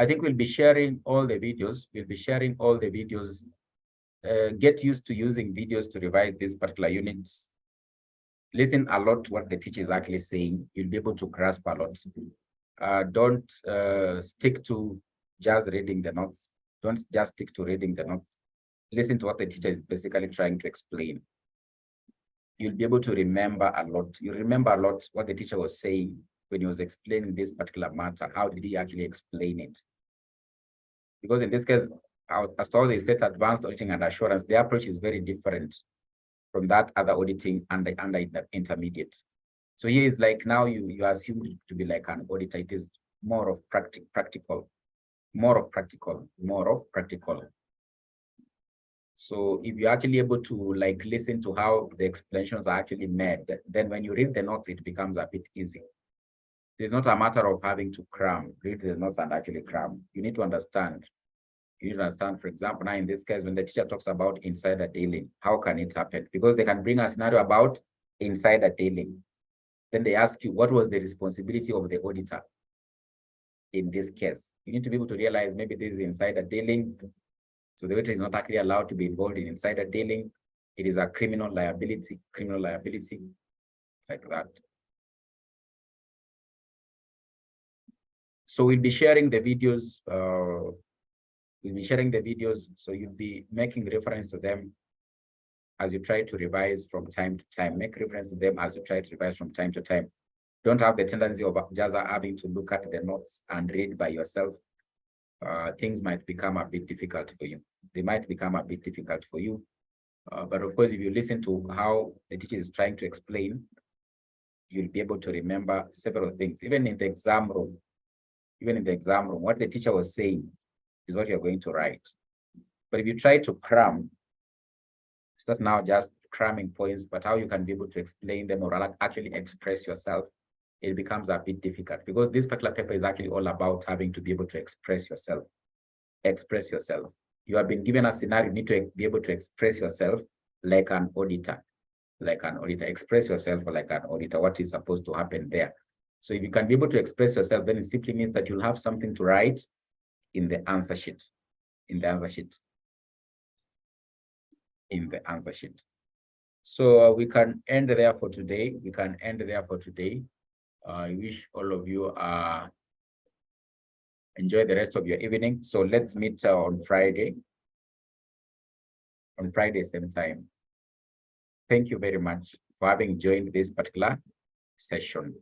think we'll be sharing all the videos. Get used to using videos to revise these particular units. Listen a lot to what the teacher is actually saying. You'll be able to grasp a lot. Don't stick to just reading the notes. Don't just stick to reading the notes. Listen to what the teacher is basically trying to explain. You'll be able to remember a lot. You remember a lot what the teacher was saying when he was explaining this particular matter. How did he actually explain it? Because in this case, as to how they set advanced auditing and assurance, the approach is very different from that other auditing and the intermediate. So here is like now you assume to be like an auditor. It is more of practical. So if you're actually able to like listen to how the explanations are actually made, then when you read the notes, it becomes a bit easy. It's not a matter of having to read the notes and actually cram. You need to understand. For example, now in this case, when the teacher talks about insider dealing, how can it happen? Because they can bring a scenario about insider dealing. Then they ask you, what was the responsibility of the auditor in this case? You need to be able to realize maybe this is insider dealing. So the auditor is not actually allowed to be involved in insider dealing. It is a criminal liability, like that. So we'll be sharing the videos. So you'll be making reference to them as you try to revise from time to time. Make reference to them as you try to revise from time to time. Don't have the tendency of just having to look at the notes and read by yourself. Things might become a bit difficult for you. But of course, if you listen to how the teacher is trying to explain, you'll be able to remember several things. Even in the exam room, what the teacher was saying is what you're going to write. But if you try to cram, it's not now just cramming points, but how you can be able to explain them or actually express yourself, it becomes a bit difficult, because this particular paper is actually all about having to be able to express yourself. You have been given a scenario, you need to be able to express yourself like an auditor. Express yourself like an auditor, what is supposed to happen there. So if you can be able to express yourself, then it simply means that you'll have something to write in the answer sheet. in the answer sheet. So we can end there for today. I wish all of you enjoy the rest of your evening. So let's meet on Friday. On Friday, same time. Thank you very much for having joined this particular session.